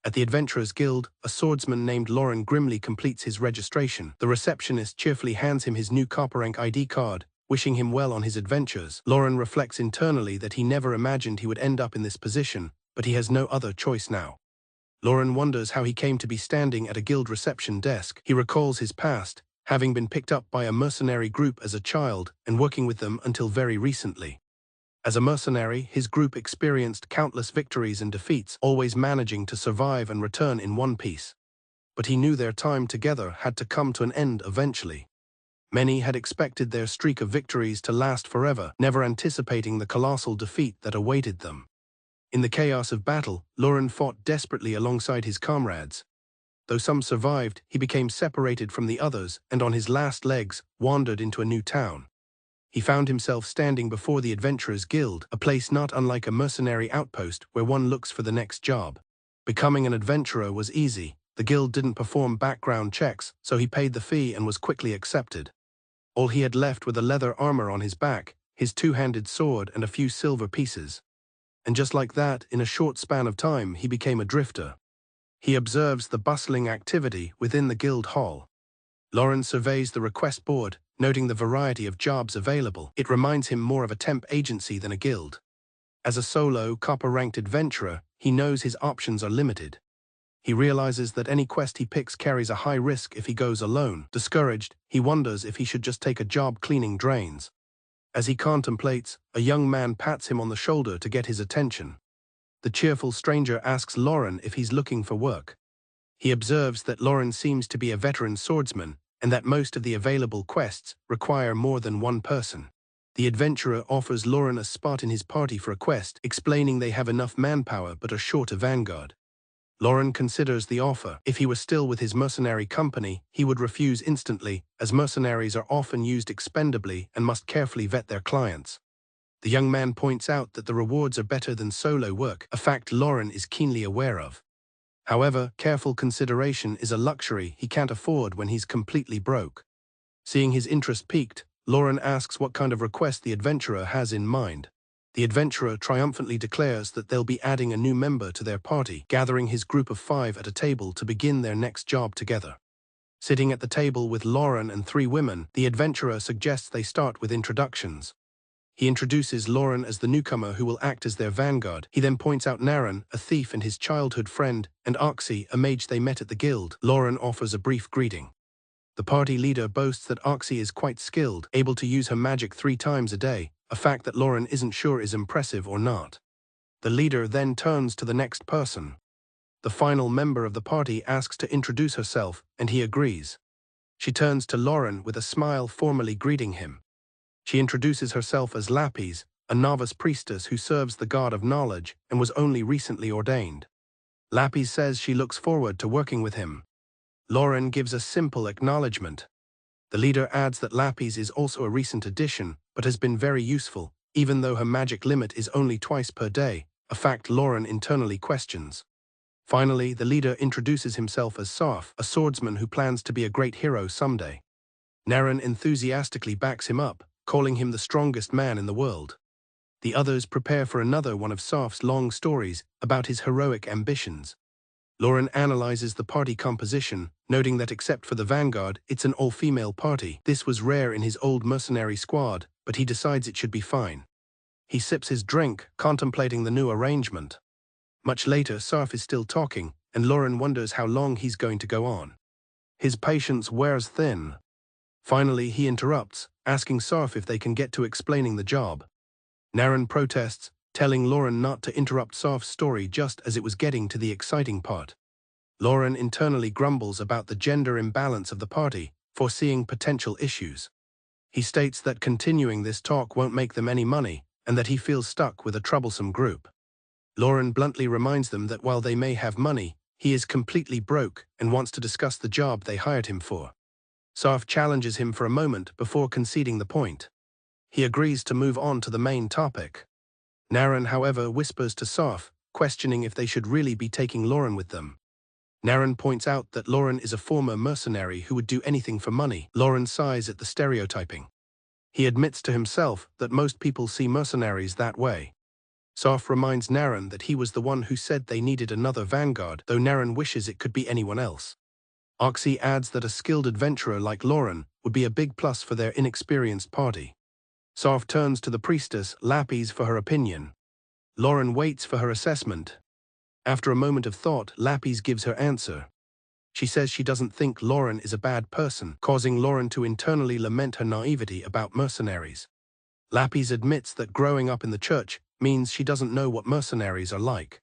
At the Adventurers Guild, a swordsman named Lauren grimly completes his registration. The receptionist cheerfully hands him his new copper rank ID card, wishing him well on his adventures. Lauren reflects internally that he never imagined he would end up in this position, but he has no other choice now. Lauren wonders how he came to be standing at a guild reception desk. He recalls his past, having been picked up by a mercenary group as a child and working with them until very recently. As a mercenary, his group experienced countless victories and defeats, always managing to survive and return in one piece. But he knew their time together had to come to an end eventually. Many had expected their streak of victories to last forever, never anticipating the colossal defeat that awaited them. In the chaos of battle, Lauren fought desperately alongside his comrades. Though some survived, he became separated from the others and on his last legs wandered into a new town. He found himself standing before the Adventurers Guild, a place not unlike a mercenary outpost where one looks for the next job. Becoming an adventurer was easy. The guild didn't perform background checks, so he paid the fee and was quickly accepted. All he had left were the leather armor on his back, his two-handed sword and a few silver pieces. And just like that, in a short span of time, he became a drifter. He observes the bustling activity within the guild hall. Lauren surveys the request board, noting the variety of jobs available. It reminds him more of a temp agency than a guild. As a solo, copper-ranked adventurer, he knows his options are limited. He realizes that any quest he picks carries a high risk if he goes alone. Discouraged, he wonders if he should just take a job cleaning drains. As he contemplates, a young man pats him on the shoulder to get his attention. The cheerful stranger asks Lauren if he's looking for work. He observes that Lauren seems to be a veteran swordsman, and that most of the available quests require more than one person. The adventurer offers Lauren a spot in his party for a quest, explaining they have enough manpower but are short a vanguard. Lauren considers the offer. If he were still with his mercenary company, he would refuse instantly, as mercenaries are often used expendably and must carefully vet their clients. The young man points out that the rewards are better than solo work, a fact Lauren is keenly aware of. However, careful consideration is a luxury he can't afford when he's completely broke. Seeing his interest piqued, Lauren asks what kind of request the adventurer has in mind. The adventurer triumphantly declares that they'll be adding a new member to their party, gathering his group of 5 at a table to begin their next job together. Sitting at the table with Lauren and 3 women, the adventurer suggests they start with introductions. He introduces Lauren as the newcomer who will act as their vanguard. He then points out Naren, a thief and his childhood friend, and Oxy, a mage they met at the guild. Lauren offers a brief greeting. The party leader boasts that Oxy is quite skilled, able to use her magic 3 times a day, a fact that Lauren isn't sure is impressive or not. The leader then turns to the next person. The final member of the party asks to introduce herself, and he agrees. She turns to Lauren with a smile, formally greeting him. She introduces herself as Lapis, a novice priestess who serves the god of knowledge and was only recently ordained. Lapis says she looks forward to working with him. Lauren gives a simple acknowledgement. The leader adds that Lapis is also a recent addition, but has been very useful, even though her magic limit is only twice per day, a fact Lauren internally questions. Finally, the leader introduces himself as Sarf, a swordsman who plans to be a great hero someday. Naren enthusiastically backs him up, calling him the strongest man in the world. The others prepare for another one of Sarf's long stories about his heroic ambitions. Lauren analyzes the party composition, noting that except for the vanguard, it's an all-female party. This was rare in his old mercenary squad, but he decides it should be fine. He sips his drink, contemplating the new arrangement. Much later, Sarf is still talking, and Lauren wonders how long he's going to go on. His patience wears thin. Finally, he interrupts, asking Sarf if they can get to explaining the job. Naren protests, telling Lauren not to interrupt Sarf's story just as it was getting to the exciting part. Lauren internally grumbles about the gender imbalance of the party, foreseeing potential issues. He states that continuing this talk won't make them any money, and that he feels stuck with a troublesome group. Lauren bluntly reminds them that while they may have money, he is completely broke and wants to discuss the job they hired him for. Sarf challenges him for a moment before conceding the point. He agrees to move on to the main topic. Naren, however, whispers to Sarf, questioning if they should really be taking Lauren with them. Naren points out that Lauren is a former mercenary who would do anything for money. Lauren sighs at the stereotyping. He admits to himself that most people see mercenaries that way. Sarf reminds Naren that he was the one who said they needed another vanguard, though Naren wishes it could be anyone else. Oxy adds that a skilled adventurer like Lauren would be a big plus for their inexperienced party. Sarf turns to the priestess, Lapis, for her opinion. Lauren waits for her assessment. After a moment of thought, Lapis gives her answer. She says she doesn't think Lauren is a bad person, causing Lauren to internally lament her naivety about mercenaries. Lapis admits that growing up in the church means she doesn't know what mercenaries are like.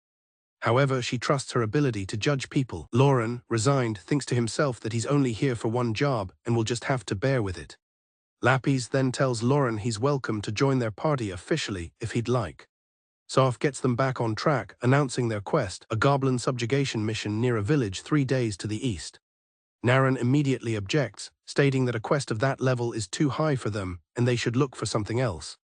However, she trusts her ability to judge people. Lauren, resigned, thinks to himself that he's only here for one job and will just have to bear with it. Lapis then tells Lauren he's welcome to join their party officially if he'd like. Sarf gets them back on track, announcing their quest, a goblin subjugation mission near a village 3 days to the east. Naren immediately objects, stating that a quest of that level is too high for them and they should look for something else.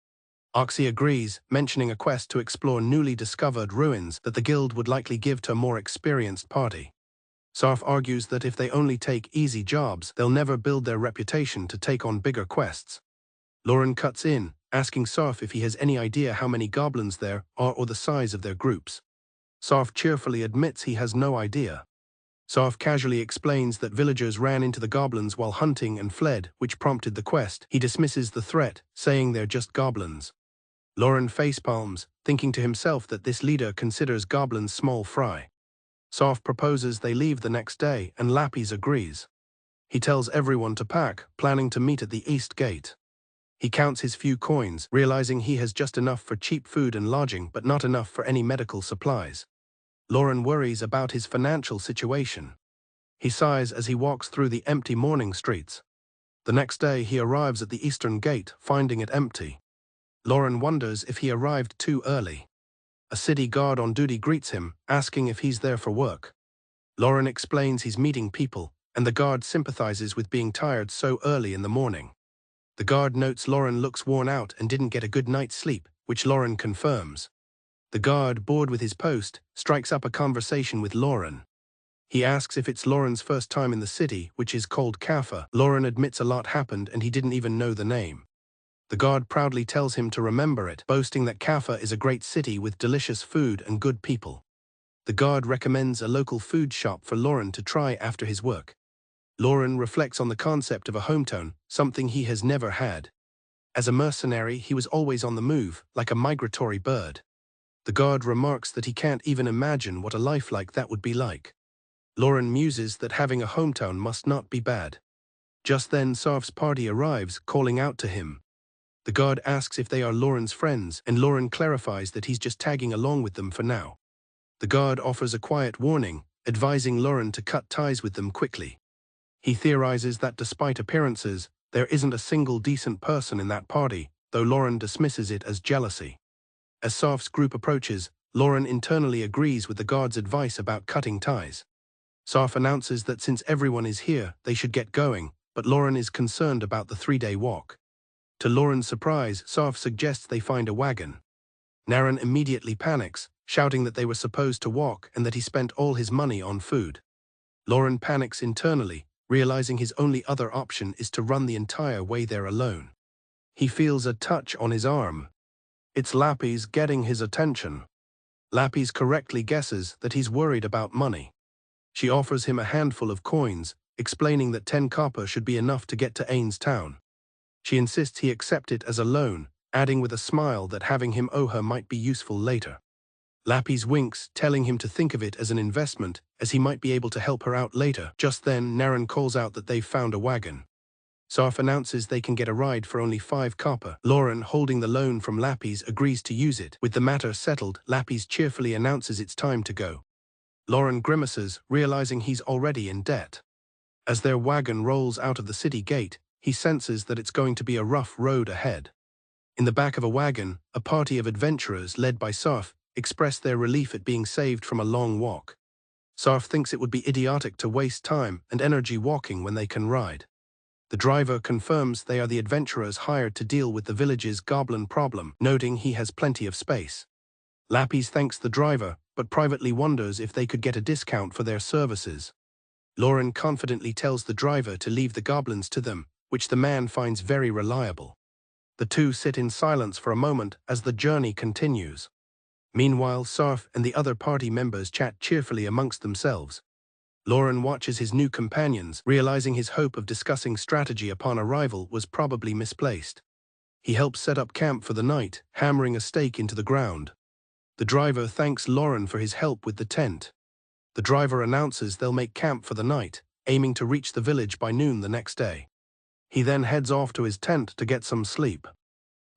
Oxy agrees, mentioning a quest to explore newly discovered ruins that the guild would likely give to a more experienced party. Sarf argues that if they only take easy jobs, they'll never build their reputation to take on bigger quests. Lauren cuts in, asking Sarf if he has any idea how many goblins there are or the size of their groups. Sarf cheerfully admits he has no idea. Sarf casually explains that villagers ran into the goblins while hunting and fled, which prompted the quest. He dismisses the threat, saying they're just goblins. Lauren facepalms, thinking to himself that this leader considers goblins small fry. Sarf proposes they leave the next day, and Lapis agrees. He tells everyone to pack, planning to meet at the east gate. He counts his few coins, realizing he has just enough for cheap food and lodging but not enough for any medical supplies. Lauren worries about his financial situation. He sighs as he walks through the empty morning streets. The next day he arrives at the eastern gate, finding it empty. Lauren wonders if he arrived too early. A city guard on duty greets him, asking if he's there for work. Lauren explains he's meeting people, and the guard sympathizes with being tired so early in the morning. The guard notes Lauren looks worn out and didn't get a good night's sleep, which Lauren confirms. The guard, bored with his post, strikes up a conversation with Lauren. He asks if it's Lauren's first time in the city, which is called Kaffa. Lauren admits a lot happened and he didn't even know the name. The guard proudly tells him to remember it, boasting that Kaffa is a great city with delicious food and good people. The guard recommends a local food shop for Lauren to try after his work. Lauren reflects on the concept of a hometown, something he has never had. As a mercenary, he was always on the move, like a migratory bird. The guard remarks that he can't even imagine what a life like that would be like. Lauren muses that having a hometown must not be bad. Just then Sarf's party arrives, calling out to him. The guard asks if they are Lauren's friends, and Lauren clarifies that he's just tagging along with them for now. The guard offers a quiet warning, advising Lauren to cut ties with them quickly. He theorizes that despite appearances, there isn't a single decent person in that party, though Lauren dismisses it as jealousy. As Sarf's group approaches, Lauren internally agrees with the guard's advice about cutting ties. Sarf announces that since everyone is here, they should get going, but Lauren is concerned about the 3-day walk. To Lauren's surprise, Sarf suggests they find a wagon. Naren immediately panics, shouting that they were supposed to walk and that he spent all his money on food. Lauren panics internally, realizing his only other option is to run the entire way there alone. He feels a touch on his arm. It's Lapis getting his attention. Lapis correctly guesses that he's worried about money. She offers him a handful of coins, explaining that 10 copper should be enough to get to Ain's town. She insists he accept it as a loan, adding with a smile that having him owe her might be useful later. Lapis winks, telling him to think of it as an investment, as he might be able to help her out later. Just then, Naren calls out that they've found a wagon. Sarf announces they can get a ride for only 5 copper. Lauren, holding the loan from Lapis, agrees to use it. With the matter settled, Lapis cheerfully announces it's time to go. Lauren grimaces, realizing he's already in debt. As their wagon rolls out of the city gate, he senses that it's going to be a rough road ahead. In the back of a wagon, a party of adventurers led by Sarf express their relief at being saved from a long walk. Sarf thinks it would be idiotic to waste time and energy walking when they can ride. The driver confirms they are the adventurers hired to deal with the village's goblin problem, noting he has plenty of space. Lapis thanks the driver, but privately wonders if they could get a discount for their services. Lauren confidently tells the driver to leave the goblins to them, which the man finds very reliable. The two sit in silence for a moment as the journey continues. Meanwhile, Sarf and the other party members chat cheerfully amongst themselves. Lauren watches his new companions, realizing his hope of discussing strategy upon arrival was probably misplaced. He helps set up camp for the night, hammering a stake into the ground. The driver thanks Lauren for his help with the tent. The driver announces they'll make camp for the night, aiming to reach the village by noon the next day. He then heads off to his tent to get some sleep.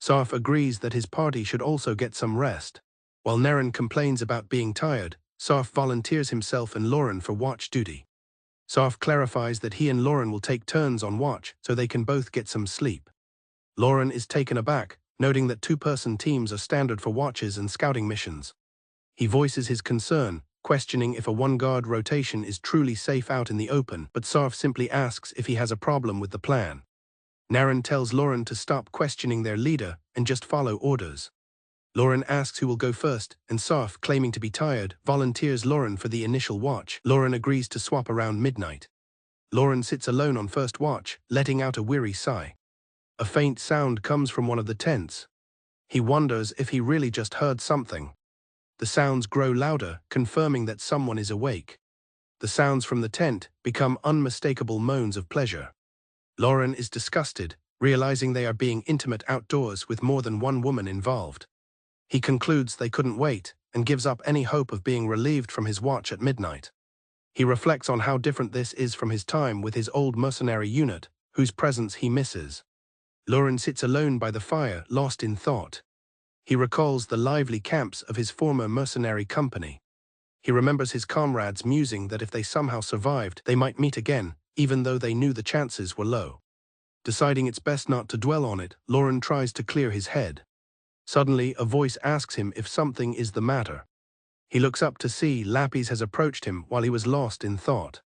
Sarf agrees that his party should also get some rest. While Neren complains about being tired, Sarf volunteers himself and Lauren for watch duty. Sarf clarifies that he and Lauren will take turns on watch so they can both get some sleep. Lauren is taken aback, noting that two-person teams are standard for watches and scouting missions. He voices his concern, questioning if a one-guard rotation is truly safe out in the open, but Sarf simply asks if he has a problem with the plan. Naren tells Lauren to stop questioning their leader and just follow orders. Lauren asks who will go first, and Sarf, claiming to be tired, volunteers Lauren for the initial watch. Lauren agrees to swap around midnight. Lauren sits alone on first watch, letting out a weary sigh. A faint sound comes from one of the tents. He wonders if he really just heard something. The sounds grow louder, confirming that someone is awake. The sounds from the tent become unmistakable moans of pleasure. Lauren is disgusted, realizing they are being intimate outdoors with more than one woman involved. He concludes they couldn't wait, and gives up any hope of being relieved from his watch at midnight. He reflects on how different this is from his time with his old mercenary unit, whose presence he misses. Lauren sits alone by the fire, lost in thought. He recalls the lively camps of his former mercenary company. He remembers his comrades musing that if they somehow survived, they might meet again, even though they knew the chances were low. Deciding it's best not to dwell on it, Lauren tries to clear his head. Suddenly, a voice asks him if something is the matter. He looks up to see Lapis has approached him while he was lost in thought.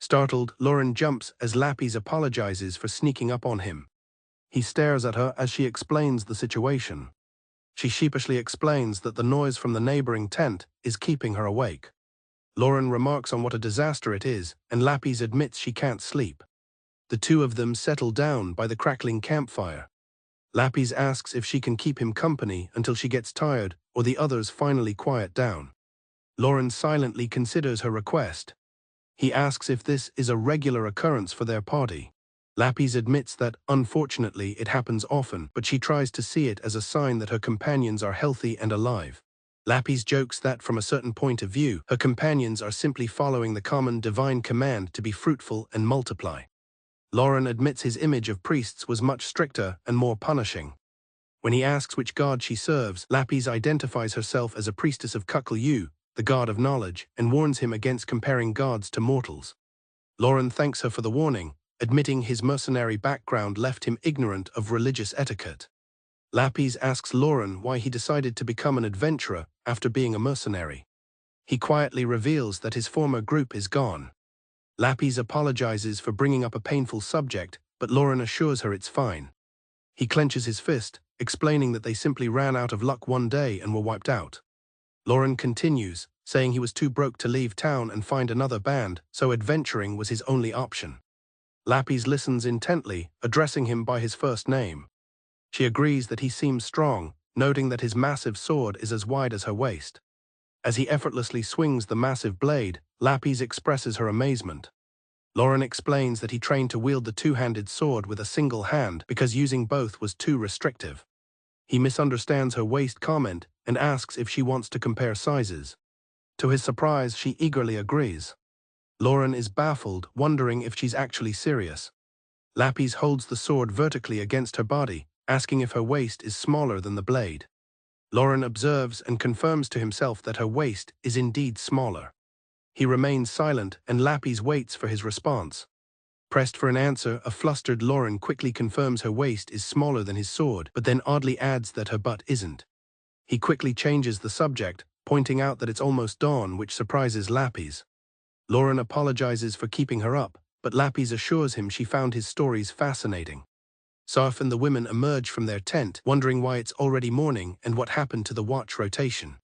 Startled, Lauren jumps as Lapis apologizes for sneaking up on him. He stares at her as she explains the situation. She sheepishly explains that the noise from the neighboring tent is keeping her awake. Lauren remarks on what a disaster it is, and Lapis admits she can't sleep. The two of them settle down by the crackling campfire. Lapis asks if she can keep him company until she gets tired or the others finally quiet down. Lauren silently considers her request. He asks if this is a regular occurrence for their party. Lapis admits that, unfortunately, it happens often, but she tries to see it as a sign that her companions are healthy and alive. Lapis jokes that, from a certain point of view, her companions are simply following the common divine command to be fruitful and multiply. Lauren admits his image of priests was much stricter and more punishing. When he asks which god she serves, Lapis identifies herself as a priestess of Kukul-yu, the god of knowledge, and warns him against comparing gods to mortals. Lauren thanks her for the warning, admitting his mercenary background left him ignorant of religious etiquette. Lapis asks Lauren why he decided to become an adventurer after being a mercenary. He quietly reveals that his former group is gone. Lapis apologizes for bringing up a painful subject, but Lauren assures her it's fine. He clenches his fist, explaining that they simply ran out of luck one day and were wiped out. Lauren continues, saying he was too broke to leave town and find another band, so adventuring was his only option. Lapis listens intently, addressing him by his first name. She agrees that he seems strong, noting that his massive sword is as wide as her waist. As he effortlessly swings the massive blade, Lapis expresses her amazement. Lauren explains that he trained to wield the two-handed sword with a single hand because using both was too restrictive. He misunderstands her waist comment and asks if she wants to compare sizes. To his surprise, she eagerly agrees. Lauren is baffled, wondering if she's actually serious. Lapis holds the sword vertically against her body, asking if her waist is smaller than the blade. Lauren observes and confirms to himself that her waist is indeed smaller. He remains silent, and Lapis waits for his response. Pressed for an answer, a flustered Lauren quickly confirms her waist is smaller than his sword, but then oddly adds that her butt isn't. He quickly changes the subject, pointing out that it's almost dawn, which surprises Lapis. Lauren apologizes for keeping her up, but Lapis assures him she found his stories fascinating. Sarf and the women emerge from their tent, wondering why it's already morning and what happened to the watch rotation.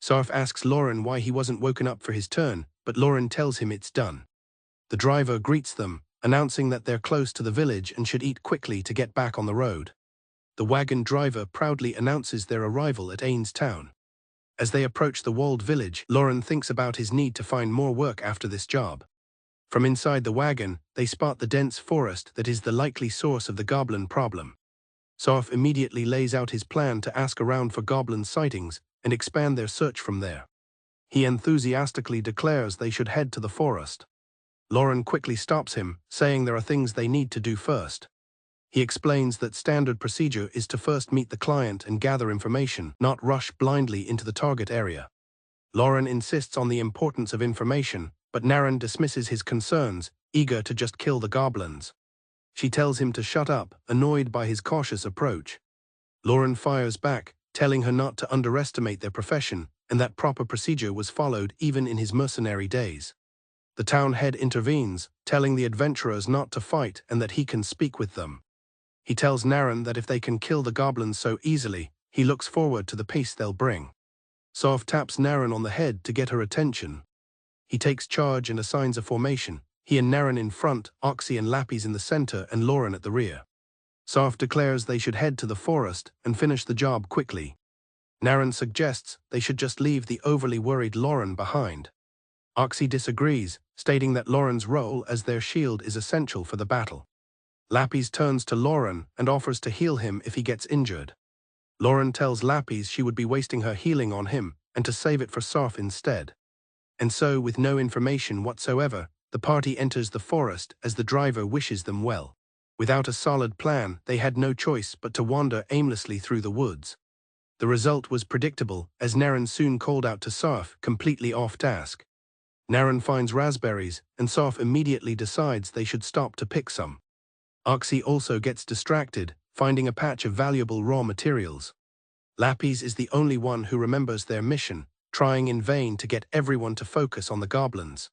Sarf asks Lauren why he wasn't woken up for his turn, but Lauren tells him it's done. The driver greets them, announcing that they're close to the village and should eat quickly to get back on the road. The wagon driver proudly announces their arrival at Ains town. As they approach the walled village, Lauren thinks about his need to find more work after this job. From inside the wagon, they spot the dense forest that is the likely source of the goblin problem. Soph immediately lays out his plan to ask around for goblin sightings and expand their search from there. He enthusiastically declares they should head to the forest. Lauren quickly stops him, saying there are things they need to do first. He explains that standard procedure is to first meet the client and gather information, not rush blindly into the target area. Lauren insists on the importance of information, but Naren dismisses his concerns, eager to just kill the goblins. She tells him to shut up, annoyed by his cautious approach. Lauren fires back, telling her not to underestimate their profession and that proper procedure was followed even in his mercenary days. The town head intervenes, telling the adventurers not to fight and that he can speak with them. He tells Naren that if they can kill the goblins so easily, he looks forward to the peace they'll bring. Soph taps Naren on the head to get her attention. He takes charge and assigns a formation, he and Naren in front, Oxy and Lapis in the center, and Lauren at the rear. Soph declares they should head to the forest and finish the job quickly. Naren suggests they should just leave the overly worried Lauren behind. Oxy disagrees, stating that Lauren's role as their shield is essential for the battle. Lapis turns to Lauren and offers to heal him if he gets injured. Lauren tells Lapis she would be wasting her healing on him and to save it for Soph instead. And so, with no information whatsoever, the party enters the forest as the driver wishes them well. Without a solid plan, they had no choice but to wander aimlessly through the woods. The result was predictable, as Naren soon called out to Soph, completely off task. Naren finds raspberries, and Soph immediately decides they should stop to pick some. Oxy also gets distracted, finding a patch of valuable raw materials. Lapis is the only one who remembers their mission, trying in vain to get everyone to focus on the goblins.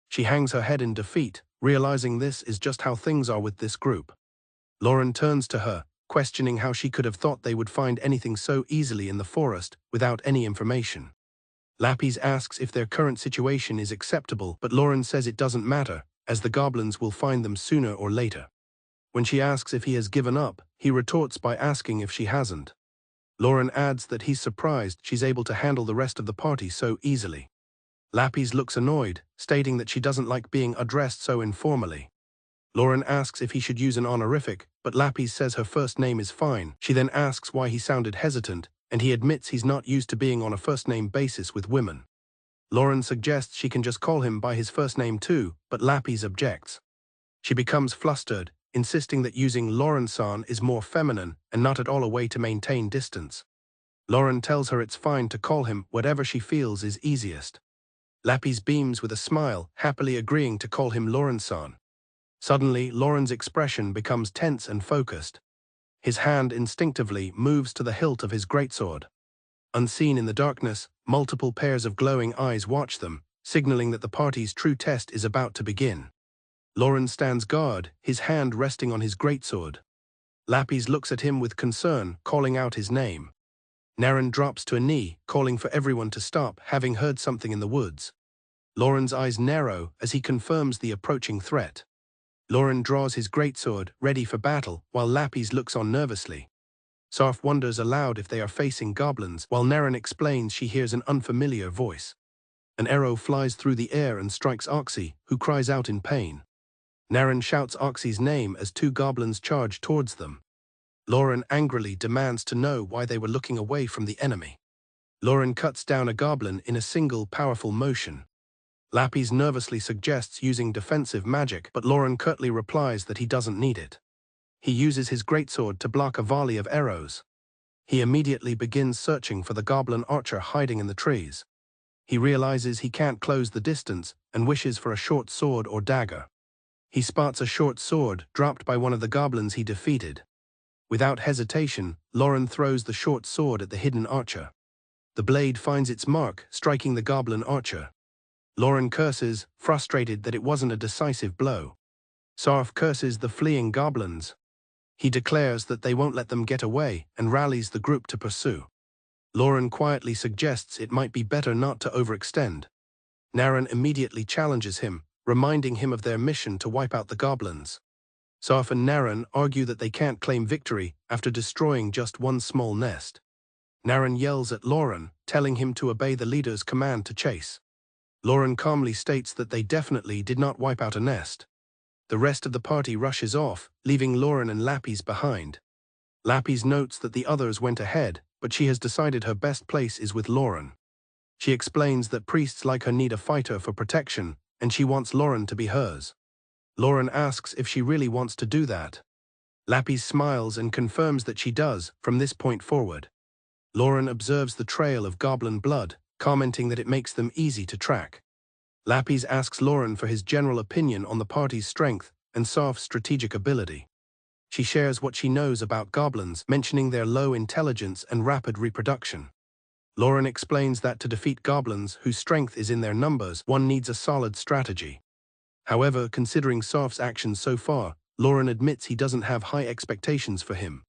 She hangs her head in defeat, realizing this is just how things are with this group. Lauren turns to her, questioning how she could have thought they would find anything so easily in the forest without any information. Lapis asks if their current situation is acceptable, but Lauren says it doesn't matter, as the goblins will find them sooner or later. When she asks if he has given up, he retorts by asking if she hasn't. Lauren adds that he's surprised she's able to handle the rest of the party so easily. Lapis looks annoyed, stating that she doesn't like being addressed so informally. Lauren asks if he should use an honorific, but Lapis says her first name is fine. She then asks why he sounded hesitant, and he admits he's not used to being on a first-name basis with women. Lauren suggests she can just call him by his first name too, but Lapis objects. She becomes flustered, insisting that using Lauren-san is more feminine and not at all a way to maintain distance. Lauren tells her it's fine to call him whatever she feels is easiest. Lapis beams with a smile, happily agreeing to call him Lauren-san. Suddenly, Lauren's expression becomes tense and focused. His hand instinctively moves to the hilt of his greatsword. Unseen in the darkness, multiple pairs of glowing eyes watch them, signaling that the party's true test is about to begin. Lauren stands guard, his hand resting on his greatsword. Lapis looks at him with concern, calling out his name. Naren drops to a knee, calling for everyone to stop, having heard something in the woods. Lauren's eyes narrow as he confirms the approaching threat. Lauren draws his greatsword, ready for battle, while Lapis looks on nervously. Soph wonders aloud if they are facing goblins, while Naren explains she hears an unfamiliar voice. An arrow flies through the air and strikes Oxy, who cries out in pain. Naren shouts Oxy's name as two goblins charge towards them. Lauren angrily demands to know why they were looking away from the enemy. Lauren cuts down a goblin in a single powerful motion. Lapis nervously suggests using defensive magic, but Lauren curtly replies that he doesn't need it. He uses his greatsword to block a volley of arrows. He immediately begins searching for the goblin archer hiding in the trees. He realizes he can't close the distance and wishes for a short sword or dagger. He spots a short sword dropped by one of the goblins he defeated. Without hesitation, Lauren throws the short sword at the hidden archer. The blade finds its mark, striking the goblin archer. Lauren curses, frustrated that it wasn't a decisive blow. Soph curses the fleeing goblins. He declares that they won't let them get away and rallies the group to pursue. Lauren quietly suggests it might be better not to overextend. Naren immediately challenges him, reminding him of their mission to wipe out the goblins. Soph and Naren argue that they can't claim victory after destroying just one small nest. Naren yells at Lauren, telling him to obey the leader's command to chase. Lauren calmly states that they definitely did not wipe out a nest. The rest of the party rushes off, leaving Lauren and Lapis behind. Lapis notes that the others went ahead, but she has decided her best place is with Lauren. She explains that priests like her need a fighter for protection, and she wants Lauren to be hers. Lauren asks if she really wants to do that. Lapis smiles and confirms that she does, from this point forward. Lauren observes the trail of goblin blood, commenting that it makes them easy to track. Lapis asks Lauren for his general opinion on the party's strength and Saf's strategic ability. She shares what she knows about goblins, mentioning their low intelligence and rapid reproduction. Lauren explains that to defeat goblins whose strength is in their numbers, one needs a solid strategy. However, considering Saf's actions so far, Lauren admits he doesn't have high expectations for him.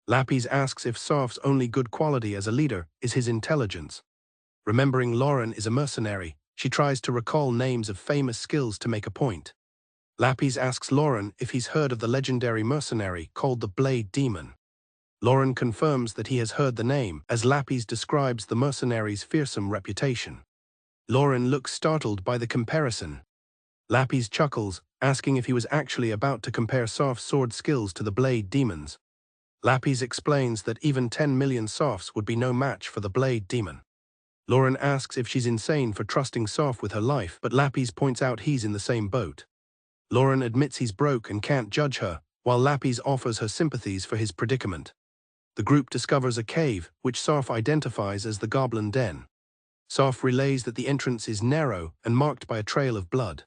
Lapis asks if Saf's only good quality as a leader is his intelligence. Remembering Lauren is a mercenary, she tries to recall names of famous skills to make a point. Lapis asks Lauren if he's heard of the legendary mercenary called the Blade Demon. Lauren confirms that he has heard the name, as Lapis describes the mercenary's fearsome reputation. Lauren looks startled by the comparison. Lapis chuckles, asking if he was actually about to compare Saf's sword skills to the Blade Demon's. Lapis explains that even 10 million Safs would be no match for the Blade Demon. Lauren asks if she's insane for trusting Saf with her life, but Lapis points out he's in the same boat. Lauren admits he's broke and can't judge her, while Lapis offers her sympathies for his predicament. The group discovers a cave, which Saf identifies as the Goblin Den. Saf relays that the entrance is narrow and marked by a trail of blood.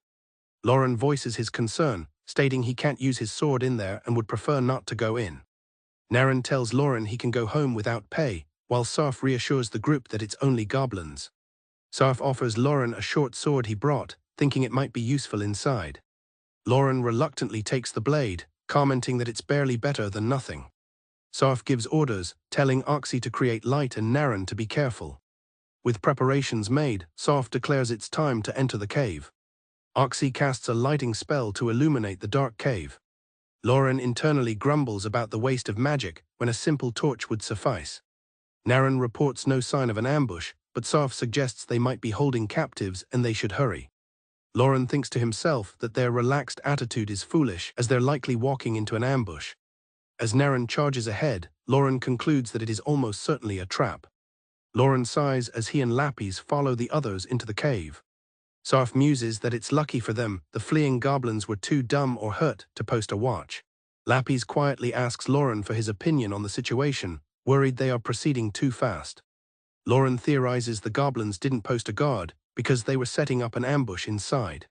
Lauren voices his concern, stating he can't use his sword in there and would prefer not to go in. Naren tells Lauren he can go home without pay, while Saf reassures the group that it's only goblins. Saf offers Lauren a short sword he brought, thinking it might be useful inside. Lauren reluctantly takes the blade, commenting that it's barely better than nothing. Saf gives orders, telling Oxy to create light and Naren to be careful. With preparations made, Saf declares it's time to enter the cave. Oxy casts a lighting spell to illuminate the dark cave. Lauren internally grumbles about the waste of magic when a simple torch would suffice. Naren reports no sign of an ambush, but Saf suggests they might be holding captives and they should hurry. Lauren thinks to himself that their relaxed attitude is foolish, as they're likely walking into an ambush. As Naren charges ahead, Lauren concludes that it is almost certainly a trap. Lauren sighs as he and Lapis follow the others into the cave. Saf muses that it's lucky for them the fleeing goblins were too dumb or hurt to post a watch. Lapis quietly asks Lauren for his opinion on the situation, worried they are proceeding too fast. Lauren theorizes the goblins didn't post a guard because they were setting up an ambush inside.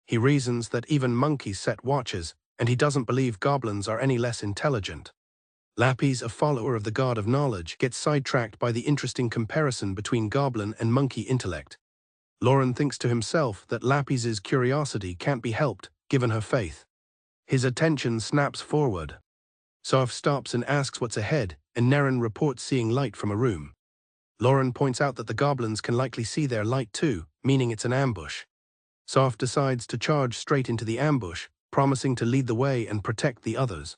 He reasons that even monkeys set watches, and he doesn't believe goblins are any less intelligent. Lapis, a follower of the God of Knowledge, gets sidetracked by the interesting comparison between goblin and monkey intellect. Lauren thinks to himself that Lapis's curiosity can't be helped, given her faith. His attention snaps forward. Saf stops and asks what's ahead, and Naren reports seeing light from a room. Lauren points out that the goblins can likely see their light too, meaning it's an ambush. Saf decides to charge straight into the ambush, promising to lead the way and protect the others.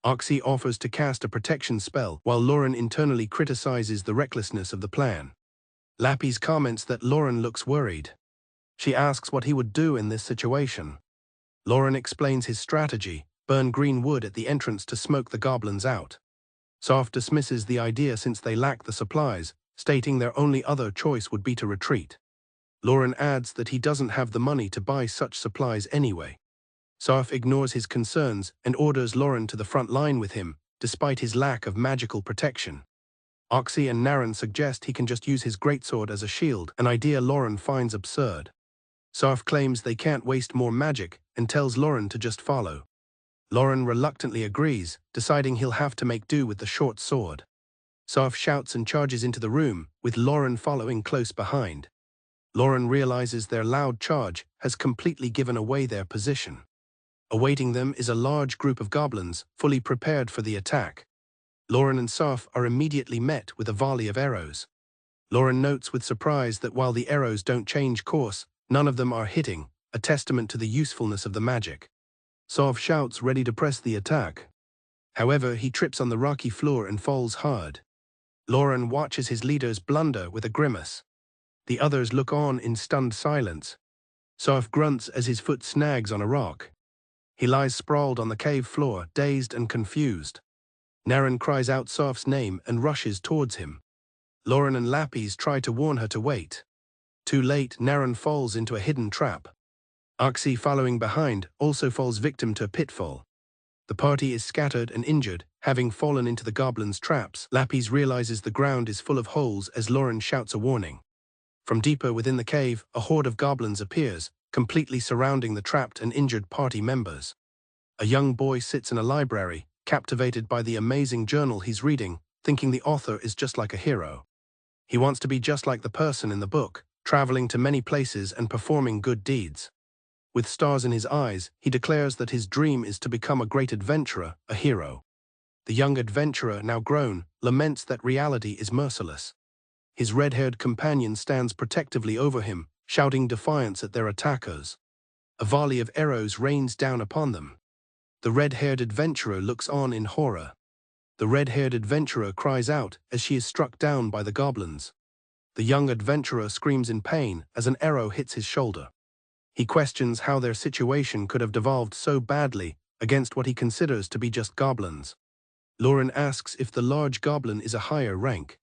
Oxy offers to cast a protection spell, while Lauren internally criticizes the recklessness of the plan. Lapis comments that Lauren looks worried. She asks what he would do in this situation. Lauren explains his strategy: burn green wood at the entrance to smoke the goblins out. Saf dismisses the idea since they lack the supplies, stating their only other choice would be to retreat. Lauren adds that he doesn't have the money to buy such supplies anyway. Saf ignores his concerns and orders Lauren to the front line with him, despite his lack of magical protection. Oxy and Naren suggest he can just use his greatsword as a shield, an idea Lauren finds absurd. Saf claims they can't waste more magic and tells Lauren to just follow. Lauren reluctantly agrees, deciding he'll have to make do with the short sword. Saf shouts and charges into the room, with Lauren following close behind. Lauren realizes their loud charge has completely given away their position. Awaiting them is a large group of goblins, fully prepared for the attack. Lauren and Saf are immediately met with a volley of arrows. Lauren notes with surprise that while the arrows don't change course, none of them are hitting, a testament to the usefulness of the magic. Saf shouts ready to press the attack. However, he trips on the rocky floor and falls hard. Lauren watches his leaders blunder with a grimace. The others look on in stunned silence. Surf grunts as his foot snags on a rock. He lies sprawled on the cave floor, dazed and confused. Naren cries out Surf's name and rushes towards him. Lauren and Lapis try to warn her to wait. Too late, Naren falls into a hidden trap. Arxie, following behind, also falls victim to a pitfall. The party is scattered and injured, having fallen into the goblins' traps. Lapis realizes the ground is full of holes as Lauren shouts a warning. From deeper within the cave, a horde of goblins appears, completely surrounding the trapped and injured party members. A young boy sits in a library, captivated by the amazing journal he's reading, thinking the author is just like a hero. He wants to be just like the person in the book, traveling to many places and performing good deeds. With stars in his eyes, he declares that his dream is to become a great adventurer, a hero. The young adventurer, now grown, laments that reality is merciless. His red-haired companion stands protectively over him, shouting defiance at their attackers. A volley of arrows rains down upon them. The red-haired adventurer looks on in horror. The red-haired adventurer cries out as she is struck down by the goblins. The young adventurer screams in pain as an arrow hits his shoulder. He questions how their situation could have devolved so badly against what he considers to be just goblins. Lauren asks if the large goblin is a higher rank.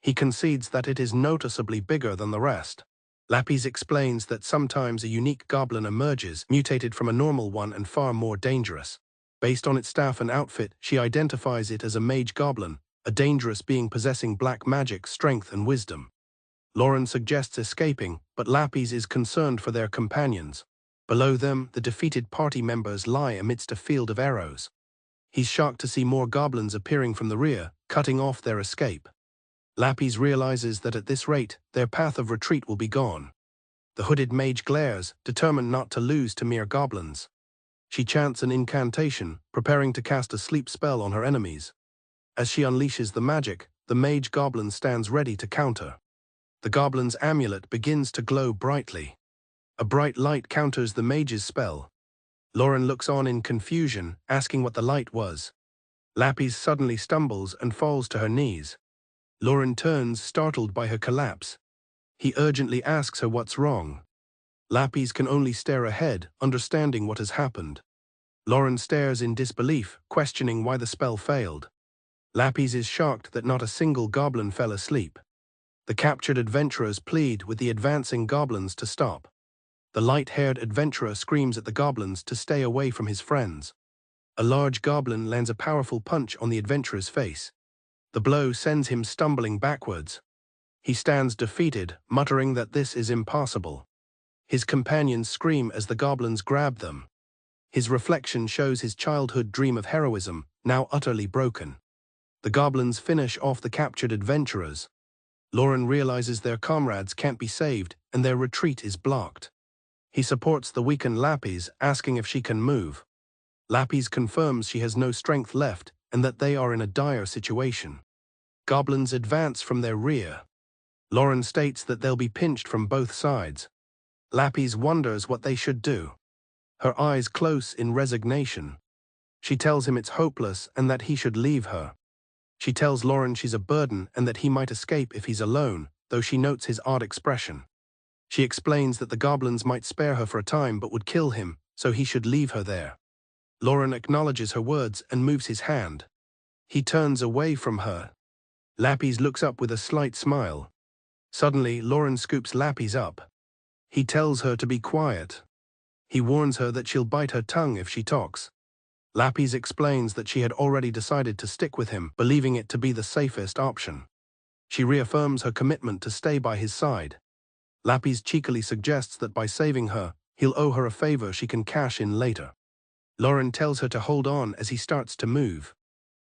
He concedes that it is noticeably bigger than the rest. Lapis explains that sometimes a unique goblin emerges, mutated from a normal one and far more dangerous. Based on its staff and outfit, she identifies it as a mage goblin, a dangerous being possessing black magic, strength and wisdom. Lauren suggests escaping, but Lapis is concerned for their companions. Below them, the defeated party members lie amidst a field of arrows. He's shocked to see more goblins appearing from the rear, cutting off their escape. Lapis realizes that at this rate, their path of retreat will be gone. The hooded mage glares, determined not to lose to mere goblins. She chants an incantation, preparing to cast a sleep spell on her enemies. As she unleashes the magic, the mage goblin stands ready to counter. The goblin's amulet begins to glow brightly. A bright light counters the mage's spell. Lauren looks on in confusion, asking what the light was. Lapis suddenly stumbles and falls to her knees. Lauren turns, startled by her collapse. He urgently asks her what's wrong. Lapis can only stare ahead, understanding what has happened. Lauren stares in disbelief, questioning why the spell failed. Lapis is shocked that not a single goblin fell asleep. The captured adventurers plead with the advancing goblins to stop. The light-haired adventurer screams at the goblins to stay away from his friends. A large goblin lands a powerful punch on the adventurer's face. The blow sends him stumbling backwards. He stands defeated, muttering that this is impossible. His companions scream as the goblins grab them. His reflection shows his childhood dream of heroism, now utterly broken. The goblins finish off the captured adventurers. Lauren realizes their comrades can't be saved, and their retreat is blocked. He supports the weakened Lapis, asking if she can move. Lapis confirms she has no strength left, and that they are in a dire situation. Goblins advance from their rear. Lauren states that they'll be pinched from both sides. Lapis wonders what they should do. Her eyes close in resignation. She tells him it's hopeless and that he should leave her. She tells Lauren she's a burden and that he might escape if he's alone, though she notes his odd expression. She explains that the goblins might spare her for a time but would kill him, so he should leave her there. Lauren acknowledges her words and moves his hand. He turns away from her. Lapis looks up with a slight smile. Suddenly, Lauren scoops Lapis up. He tells her to be quiet. He warns her that she'll bite her tongue if she talks. Lapis explains that she had already decided to stick with him, believing it to be the safest option. She reaffirms her commitment to stay by his side. Lapis cheekily suggests that by saving her, he'll owe her a favor she can cash in later. Lauren tells her to hold on as he starts to move.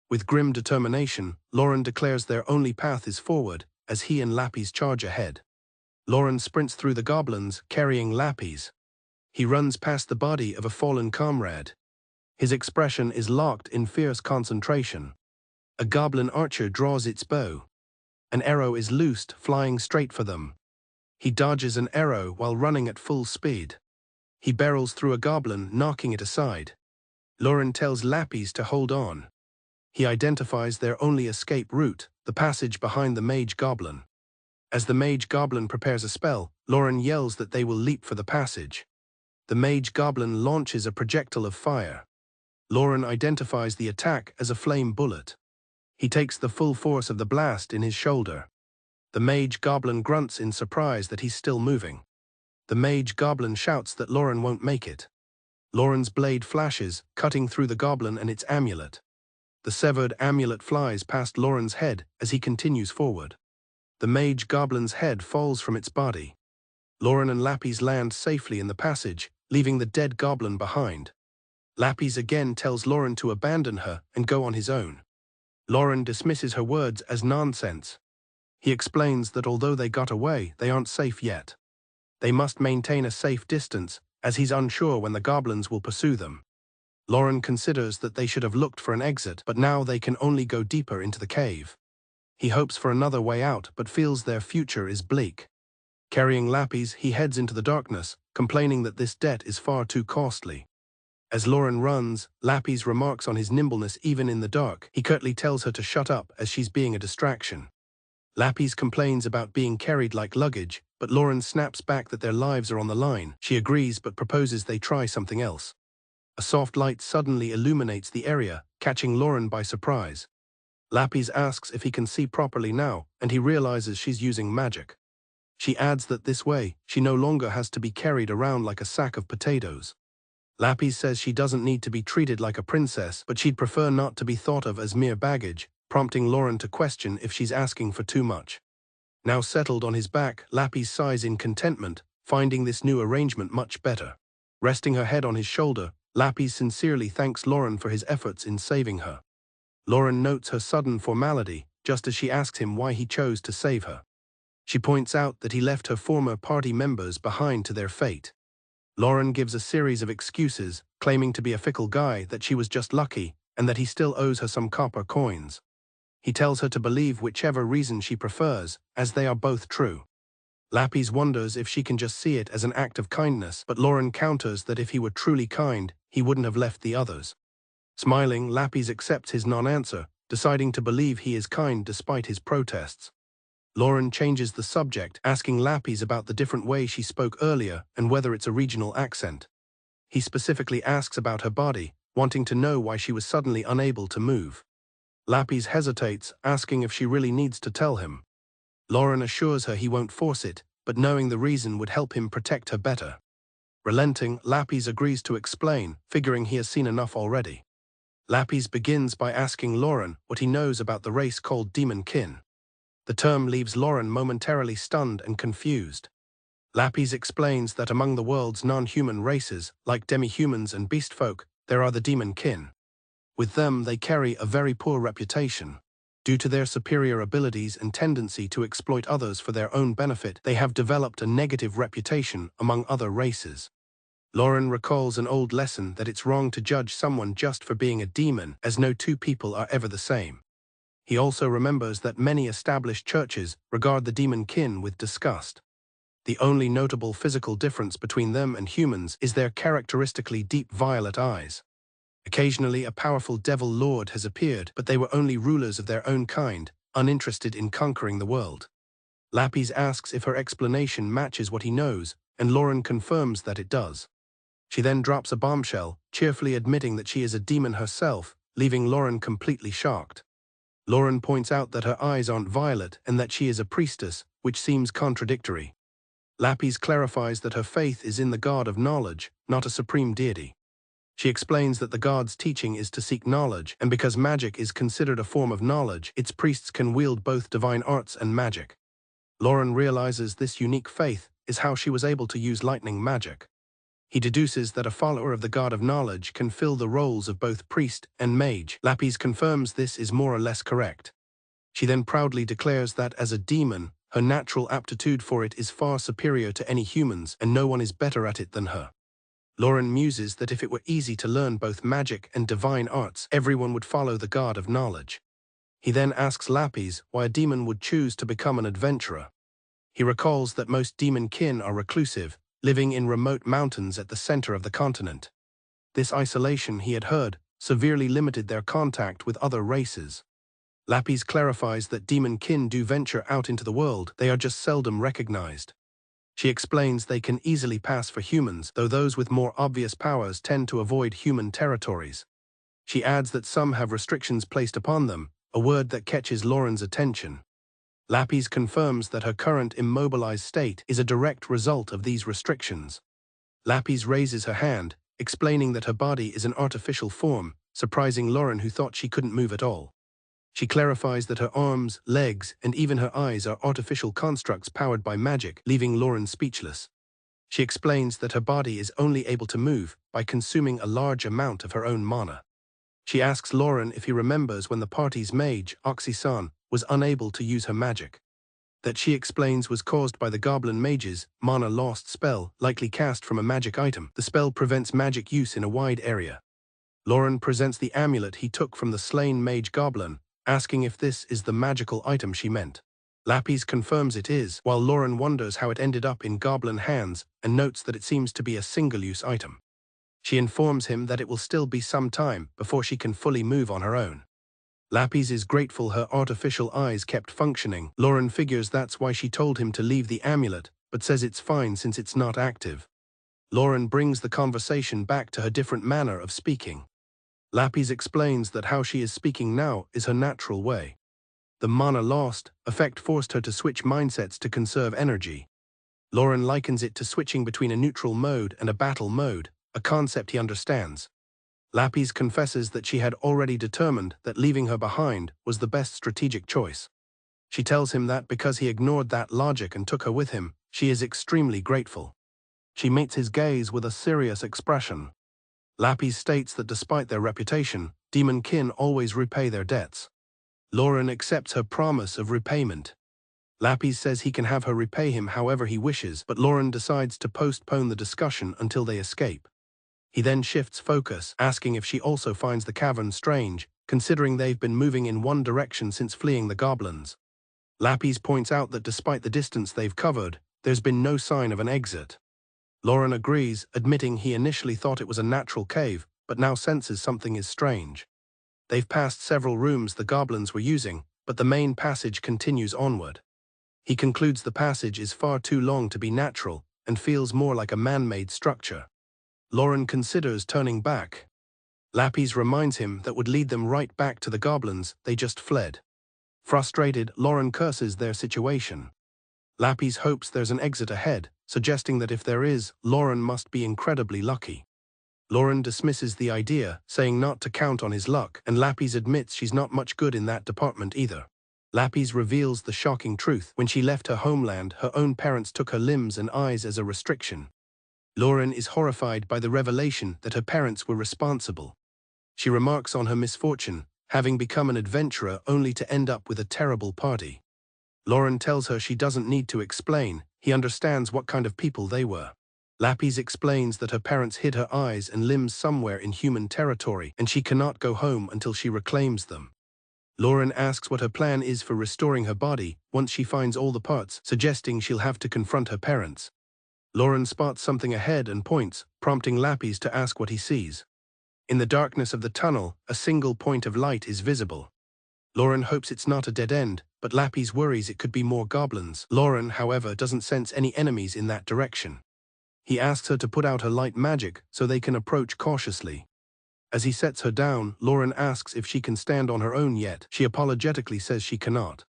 With grim determination, Lauren declares their only path is forward, as he and Lapis charge ahead. Lauren sprints through the goblins, carrying Lapis. He runs past the body of a fallen comrade. His expression is locked in fierce concentration. A goblin archer draws its bow. An arrow is loosed, flying straight for them. He dodges an arrow while running at full speed. He barrels through a goblin, knocking it aside. Lauren tells Lapis to hold on. He identifies their only escape route, the passage behind the mage goblin. As the mage goblin prepares a spell, Lauren yells that they will leap for the passage. The mage goblin launches a projectile of fire. Lauren identifies the attack as a flame bullet. He takes the full force of the blast in his shoulder. The mage goblin grunts in surprise that he's still moving. The mage goblin shouts that Lauren won't make it. Lauren's blade flashes, cutting through the goblin and its amulet. The severed amulet flies past Lauren's head as he continues forward. The mage goblin's head falls from its body. Lauren and Lapis land safely in the passage, leaving the dead goblin behind. Lapis again tells Lauren to abandon her and go on his own. Lauren dismisses her words as nonsense. He explains that although they got away, they aren't safe yet. They must maintain a safe distance, as he's unsure when the goblins will pursue them. Lauren considers that they should have looked for an exit, but now they can only go deeper into the cave. He hopes for another way out, but feels their future is bleak. Carrying Lapis, he heads into the darkness, complaining that this debt is far too costly. As Lauren runs, Lapis remarks on his nimbleness even in the dark. He curtly tells her to shut up as she's being a distraction. Lapis complains about being carried like luggage, but Lauren snaps back that their lives are on the line. She agrees but proposes they try something else. A soft light suddenly illuminates the area, catching Lauren by surprise. Lapis asks if he can see properly now, and he realizes she's using magic. She adds that this way, she no longer has to be carried around like a sack of potatoes. Lapis says she doesn't need to be treated like a princess, but she'd prefer not to be thought of as mere baggage, prompting Lauren to question if she's asking for too much. Now settled on his back, Lapis sighs in contentment, finding this new arrangement much better. Resting her head on his shoulder, Lapis sincerely thanks Lauren for his efforts in saving her. Lauren notes her sudden formality, just as she asks him why he chose to save her. She points out that he left her former party members behind to their fate. Lauren gives a series of excuses, claiming to be a fickle guy, that she was just lucky, and that he still owes her some copper coins. He tells her to believe whichever reason she prefers, as they are both true. Lapis wonders if she can just see it as an act of kindness, but Lauren counters that if he were truly kind, he wouldn't have left the others. Smiling, Lapis accepts his non-answer, deciding to believe he is kind despite his protests. Lauren changes the subject, asking Lapis about the different way she spoke earlier and whether it's a regional accent. He specifically asks about her body, wanting to know why she was suddenly unable to move. Lapis hesitates, asking if she really needs to tell him. Lauren assures her he won't force it, but knowing the reason would help him protect her better. Relenting, Lapis agrees to explain, figuring he has seen enough already. Lapis begins by asking Lauren what he knows about the race called Demon Kin. The term leaves Lauren momentarily stunned and confused. Lapis explains that among the world's non-human races, like demi-humans and beast folk, there are the Demon Kin. With them, they carry a very poor reputation. Due to their superior abilities and tendency to exploit others for their own benefit, they have developed a negative reputation among other races. Lauren recalls an old lesson that it's wrong to judge someone just for being a demon, as no two people are ever the same. He also remembers that many established churches regard the Demon Kin with disgust. The only notable physical difference between them and humans is their characteristically deep violet eyes. Occasionally, a powerful devil lord has appeared, but they were only rulers of their own kind, uninterested in conquering the world. Lapis asks if her explanation matches what he knows, and Lauren confirms that it does. She then drops a bombshell, cheerfully admitting that she is a demon herself, leaving Lauren completely shocked. Lauren points out that her eyes aren't violet and that she is a priestess, which seems contradictory. Lapis clarifies that her faith is in the god of knowledge, not a supreme deity. She explains that the god's teaching is to seek knowledge, and because magic is considered a form of knowledge, its priests can wield both divine arts and magic. Lauren realizes this unique faith is how she was able to use lightning magic. He deduces that a follower of the god of knowledge can fill the roles of both priest and mage. Lapis confirms this is more or less correct. She then proudly declares that as a demon, her natural aptitude for it is far superior to any humans, and no one is better at it than her. Lauren muses that if it were easy to learn both magic and divine arts, everyone would follow the god of knowledge. He then asks Lapis why a demon would choose to become an adventurer. He recalls that most demon kin are reclusive, living in remote mountains at the center of the continent. This isolation, he had heard, severely limited their contact with other races. Lapis clarifies that demon kin do venture out into the world, they are just seldom recognized. She explains they can easily pass for humans, though those with more obvious powers tend to avoid human territories. She adds that some have restrictions placed upon them, a word that catches Lauren's attention. Lapis confirms that her current immobilized state is a direct result of these restrictions. Lapis raises her hand, explaining that her body is an artificial form, surprising Lauren, who thought she couldn't move at all. She clarifies that her arms, legs, and even her eyes are artificial constructs powered by magic, leaving Lauren speechless. She explains that her body is only able to move by consuming a large amount of her own mana. She asks Lauren if he remembers when the party's mage, Oxy-san, was unable to use her magic. That, she explains, was caused by the goblin mage's mana lost spell, likely cast from a magic item. The spell prevents magic use in a wide area. Lauren presents the amulet he took from the slain mage goblin, asking if this is the magical item she meant. Lapis confirms it is, while Lauren wonders how it ended up in goblin hands and notes that it seems to be a single-use item. She informs him that it will still be some time before she can fully move on her own. Lapis is grateful her artificial eyes kept functioning. Lauren figures that's why she told him to leave the amulet, but says it's fine since it's not active. Lauren brings the conversation back to her different manner of speaking. Lapis explains that how she is speaking now is her natural way. The mana lost effect forced her to switch mindsets to conserve energy. Lauren likens it to switching between a neutral mode and a battle mode, a concept he understands. Lapis confesses that she had already determined that leaving her behind was the best strategic choice. She tells him that because he ignored that logic and took her with him, she is extremely grateful. She meets his gaze with a serious expression. Lapis states that despite their reputation, demon kin always repay their debts. Lauren accepts her promise of repayment. Lapis says he can have her repay him however he wishes, but Lauren decides to postpone the discussion until they escape. He then shifts focus, asking if she also finds the cavern strange, considering they've been moving in one direction since fleeing the goblins. Lapis points out that despite the distance they've covered, there's been no sign of an exit. Lauren agrees, admitting he initially thought it was a natural cave, but now senses something is strange. They've passed several rooms the goblins were using, but the main passage continues onward. He concludes the passage is far too long to be natural, and feels more like a man-made structure. Lauren considers turning back. Lapis reminds him that would lead them right back to the goblins they just fled. Frustrated, Lauren curses their situation. Lapis hopes there's an exit ahead, suggesting that if there is, Lauren must be incredibly lucky. Lauren dismisses the idea, saying not to count on his luck, and Lapis admits she's not much good in that department either. Lapis reveals the shocking truth. When she left her homeland, her own parents took her limbs and eyes as a restriction. Lauren is horrified by the revelation that her parents were responsible. She remarks on her misfortune, having become an adventurer only to end up with a terrible party. Lauren tells her she doesn't need to explain, he understands what kind of people they were. Lapis explains that her parents hid her eyes and limbs somewhere in human territory, and she cannot go home until she reclaims them. Lauren asks what her plan is for restoring her body once she finds all the parts, suggesting she'll have to confront her parents. Lauren spots something ahead and points, prompting Lapis to ask what he sees. In the darkness of the tunnel, a single point of light is visible. Lauren hopes it's not a dead end, but Lapis worries it could be more goblins. Lauren, however, doesn't sense any enemies in that direction. He asks her to put out her light magic so they can approach cautiously. As he sets her down, Lauren asks if she can stand on her own yet. She apologetically says she cannot.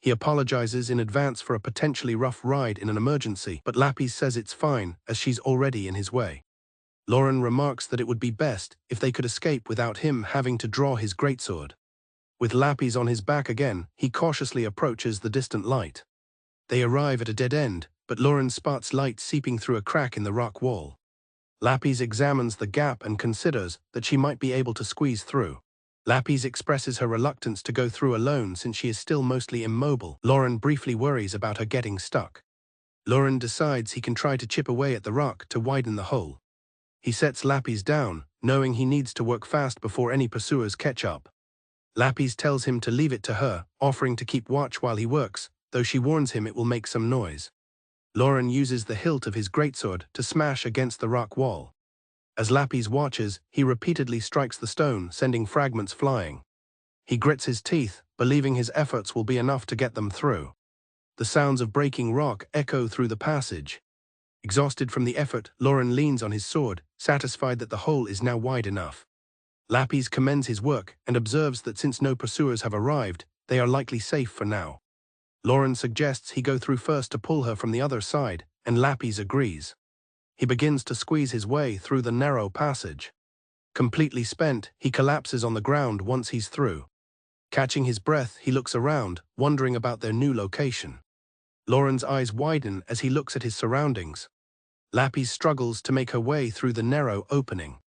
He apologizes in advance for a potentially rough ride in an emergency, but Lapis says it's fine, as she's already in his way. Lauren remarks that it would be best if they could escape without him having to draw his greatsword. With Lapis on his back again, he cautiously approaches the distant light. They arrive at a dead end, but Lauren spots light seeping through a crack in the rock wall. Lapis examines the gap and considers that she might be able to squeeze through. Lapis expresses her reluctance to go through alone since she is still mostly immobile. Lauren briefly worries about her getting stuck. Lauren decides he can try to chip away at the rock to widen the hole. He sets Lapis down, knowing he needs to work fast before any pursuers catch up. Lapis tells him to leave it to her, offering to keep watch while he works, though she warns him it will make some noise. Lauren uses the hilt of his greatsword to smash against the rock wall. As Lapis watches, he repeatedly strikes the stone, sending fragments flying. He grits his teeth, believing his efforts will be enough to get them through. The sounds of breaking rock echo through the passage. Exhausted from the effort, Lauren leans on his sword, satisfied that the hole is now wide enough. Lapis commends his work and observes that since no pursuers have arrived, they are likely safe for now. Lauren suggests he go through first to pull her from the other side, and Lapis agrees. He begins to squeeze his way through the narrow passage. Completely spent, he collapses on the ground once he's through. Catching his breath, he looks around, wondering about their new location. Lauren's eyes widen as he looks at his surroundings. Lapis struggles to make her way through the narrow opening.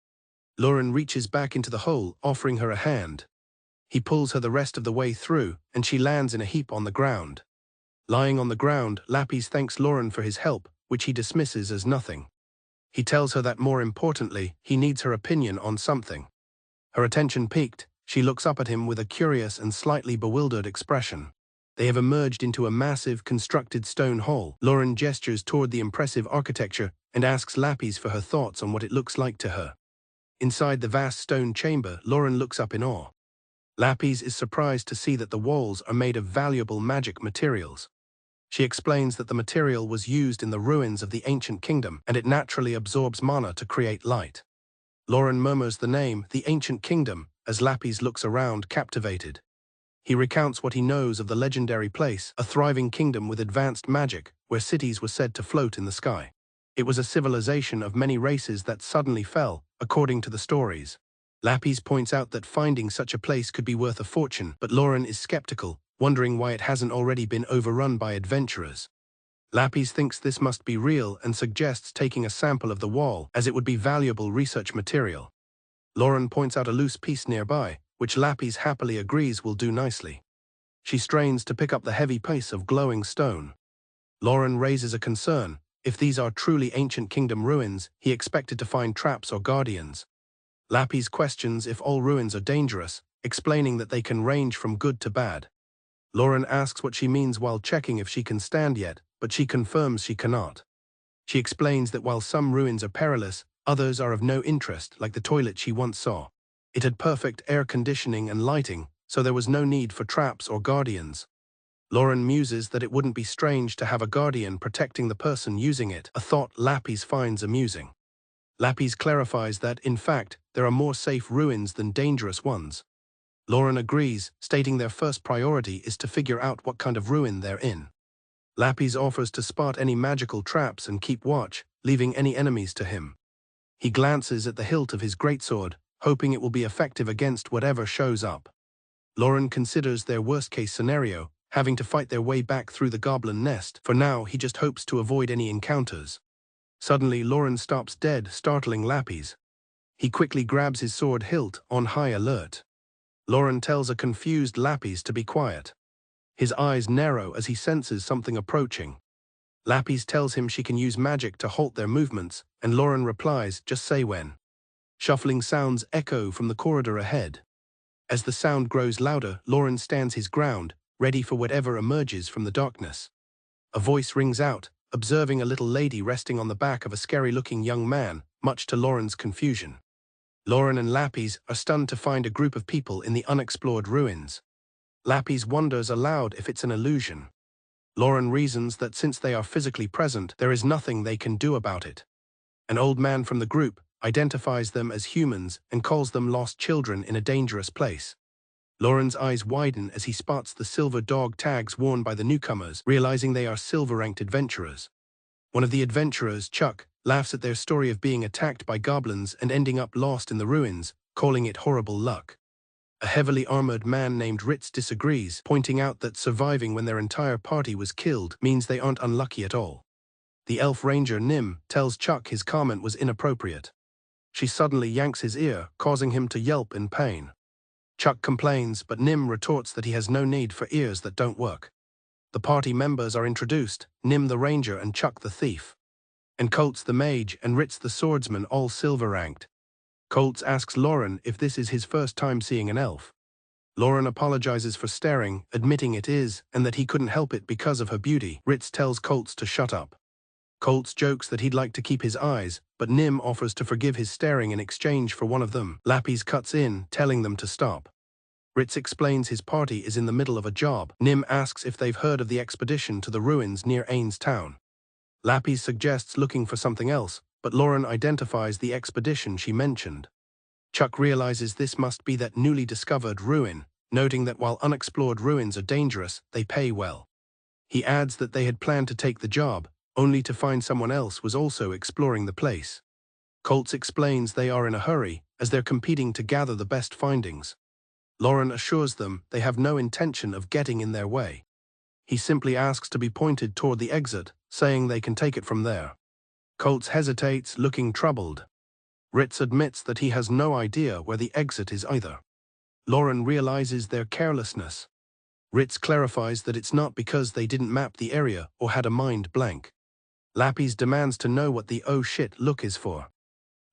Lauren reaches back into the hole, offering her a hand. He pulls her the rest of the way through, and she lands in a heap on the ground. Lying on the ground, Lapis thanks Lauren for his help, which he dismisses as nothing. He tells her that more importantly, he needs her opinion on something. Her attention piqued, she looks up at him with a curious and slightly bewildered expression. They have emerged into a massive, constructed stone hall. Lauren gestures toward the impressive architecture and asks Lapis for her thoughts on what it looks like to her. Inside the vast stone chamber, Lauren looks up in awe. Lapis is surprised to see that the walls are made of valuable magic materials. She explains that the material was used in the ruins of the ancient kingdom, and it naturally absorbs mana to create light. Lauren murmurs the name, the ancient kingdom, as Lapis looks around, captivated. He recounts what he knows of the legendary place, a thriving kingdom with advanced magic, where cities were said to float in the sky. It was a civilization of many races that suddenly fell, according to the stories. Lapis points out that finding such a place could be worth a fortune, but Lauren is skeptical, wondering why it hasn't already been overrun by adventurers. Lapis thinks this must be real and suggests taking a sample of the wall, as it would be valuable research material. Lauren points out a loose piece nearby, which Lapis happily agrees will do nicely. She strains to pick up the heavy piece of glowing stone. Lauren raises a concern. If these are truly ancient kingdom ruins, he expected to find traps or guardians. Lapis questions if all ruins are dangerous, explaining that they can range from good to bad. Lauren asks what she means while checking if she can stand yet, but she confirms she cannot. She explains that while some ruins are perilous, others are of no interest, like the toilet she once saw. It had perfect air conditioning and lighting, so there was no need for traps or guardians. Lauren muses that it wouldn't be strange to have a guardian protecting the person using it, a thought Lapis finds amusing. Lapis clarifies that, in fact, there are more safe ruins than dangerous ones. Lauren agrees, stating their first priority is to figure out what kind of ruin they're in. Lapis offers to spot any magical traps and keep watch, leaving any enemies to him. He glances at the hilt of his greatsword, hoping it will be effective against whatever shows up. Lauren considers their worst-case scenario, having to fight their way back through the goblin nest. For now, he just hopes to avoid any encounters. Suddenly, Lauren stops dead, startling Lapis. He quickly grabs his sword hilt, on high alert. Lauren tells a confused Lapis to be quiet. His eyes narrow as he senses something approaching. Lapis tells him she can use magic to halt their movements, and Lauren replies, just say when. Shuffling sounds echo from the corridor ahead. As the sound grows louder, Lauren stands his ground, ready for whatever emerges from the darkness. A voice rings out, observing a little lady resting on the back of a scary-looking young man, much to Lauren's confusion. Lauren and Lapis are stunned to find a group of people in the unexplored ruins. Lapis wonders aloud if it's an illusion. Lauren reasons that since they are physically present, there is nothing they can do about it. An old man from the group identifies them as humans and calls them lost children in a dangerous place. Lauren's eyes widen as he spots the silver dog tags worn by the newcomers, realizing they are silver-ranked adventurers. One of the adventurers, Chuck, laughs at their story of being attacked by goblins and ending up lost in the ruins, calling it horrible luck. A heavily armored man named Ritz disagrees, pointing out that surviving when their entire party was killed means they aren't unlucky at all. The elf ranger Nim tells Chuck his comment was inappropriate. She suddenly yanks his ear, causing him to yelp in pain. Chuck complains, but Nim retorts that he has no need for ears that don't work. The party members are introduced, Nim the ranger and Chuck the thief. And Colts the mage and Ritz the swordsman, all silver-ranked. Colts asks Lauren if this is his first time seeing an elf. Lauren apologizes for staring, admitting it is, and that he couldn't help it because of her beauty. Ritz tells Colts to shut up. Colts jokes that he'd like to keep his eyes, but Nim offers to forgive his staring in exchange for one of them. Lapis cuts in, telling them to stop. Ritz explains his party is in the middle of a job. Nim asks if they've heard of the expedition to the ruins near Ains town. Lapis suggests looking for something else, but Lauren identifies the expedition she mentioned. Chuck realizes this must be that newly discovered ruin, noting that while unexplored ruins are dangerous, they pay well. He adds that they had planned to take the job, only to find someone else was also exploring the place. Colts explains they are in a hurry, as they're competing to gather the best findings. Lauren assures them they have no intention of getting in their way. He simply asks to be pointed toward the exit, saying they can take it from there. Colts hesitates, looking troubled. Ritz admits that he has no idea where the exit is either. Lauren realizes their carelessness. Ritz clarifies that it's not because they didn't map the area or had a mind blank. Lapis demands to know what the oh shit look is for.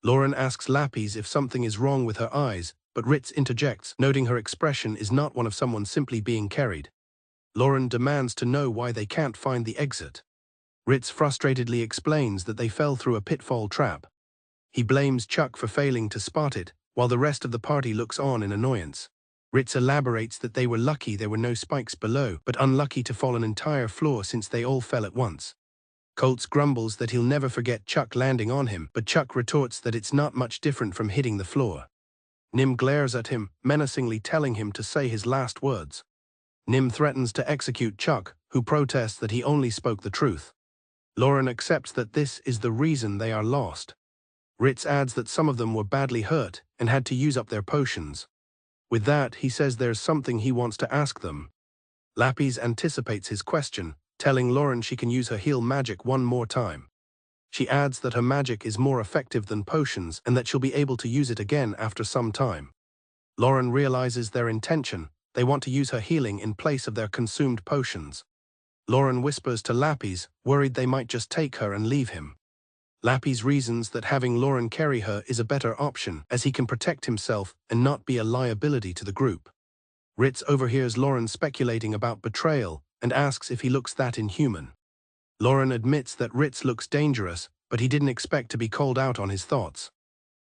Lauren asks Lapis if something is wrong with her eyes, but Ritz interjects, noting her expression is not one of someone simply being carried. Lauren demands to know why they can't find the exit. Ritz frustratedly explains that they fell through a pitfall trap. He blames Chuck for failing to spot it, while the rest of the party looks on in annoyance. Ritz elaborates that they were lucky there were no spikes below, but unlucky to fall an entire floor since they all fell at once. Colts grumbles that he'll never forget Chuck landing on him, but Chuck retorts that it's not much different from hitting the floor. Nim glares at him, menacingly telling him to say his last words. Nim threatens to execute Chuck, who protests that he only spoke the truth. Lauren accepts that this is the reason they are lost. Ritz adds that some of them were badly hurt and had to use up their potions. With that, he says there's something he wants to ask them. Lapis anticipates his question, telling Lauren she can use her heal magic one more time. She adds that her magic is more effective than potions and that she'll be able to use it again after some time. Lauren realizes their intention. They want to use her healing in place of their consumed potions. Lauren whispers to Lapis, worried they might just take her and leave him. Lapis reasons that having Lauren carry her is a better option, as he can protect himself and not be a liability to the group. Ritz overhears Lauren speculating about betrayal and asks if he looks that inhuman. Lauren admits that Ritz looks dangerous, but he didn't expect to be called out on his thoughts.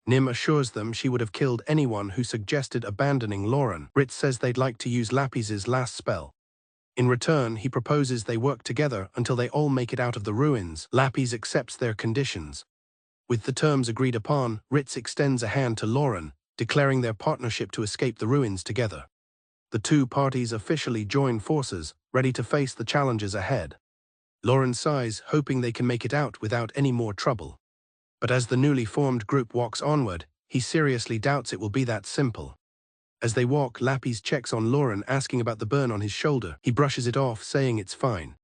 Nim assures them she would have killed anyone who suggested abandoning Lauren. Ritz says they'd like to use Lapis's last spell. In return, he proposes they work together until they all make it out of the ruins. Lapis accepts their conditions. With the terms agreed upon, Ritz extends a hand to Lauren, declaring their partnership to escape the ruins together. The two parties officially join forces, ready to face the challenges ahead. Lauren sighs, hoping they can make it out without any more trouble. But as the newly formed group walks onward, he seriously doubts it will be that simple. As they walk, Lapis checks on Lauren, asking about the burn on his shoulder. He brushes it off, saying it's fine.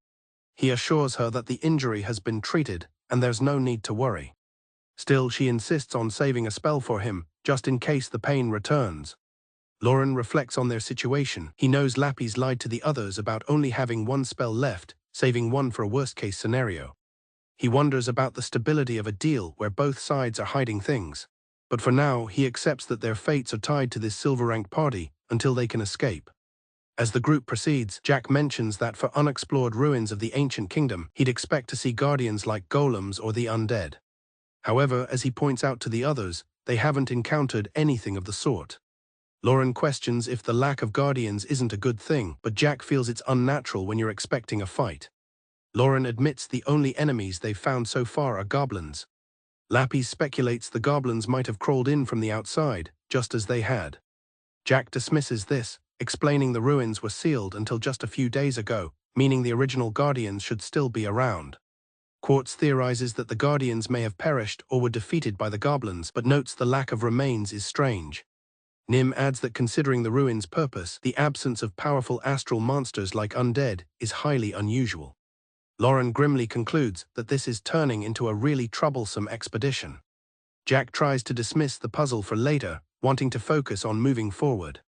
He assures her that the injury has been treated, and there's no need to worry. Still, she insists on saving a spell for him, just in case the pain returns. Lauren reflects on their situation. He knows Lapis lied to the others about only having one spell left, saving one for a worst-case scenario. He wonders about the stability of a deal where both sides are hiding things. But for now, he accepts that their fates are tied to this silver-ranked party until they can escape. As the group proceeds, Jack mentions that for unexplored ruins of the ancient kingdom, he'd expect to see guardians like golems or the undead. However, as he points out to the others, they haven't encountered anything of the sort. Lauren questions if the lack of guardians isn't a good thing, but Jack feels it's unnatural when you're expecting a fight. Lauren admits the only enemies they've found so far are goblins. Lapis speculates the goblins might have crawled in from the outside, just as they had. Jack dismisses this, explaining the ruins were sealed until just a few days ago, meaning the original guardians should still be around. Quartz theorizes that the guardians may have perished or were defeated by the goblins, but notes the lack of remains is strange. Nim adds that considering the ruins' purpose, the absence of powerful astral monsters like undead is highly unusual. Lauren grimly concludes that this is turning into a really troublesome expedition. Jack tries to dismiss the puzzle for later, wanting to focus on moving forward.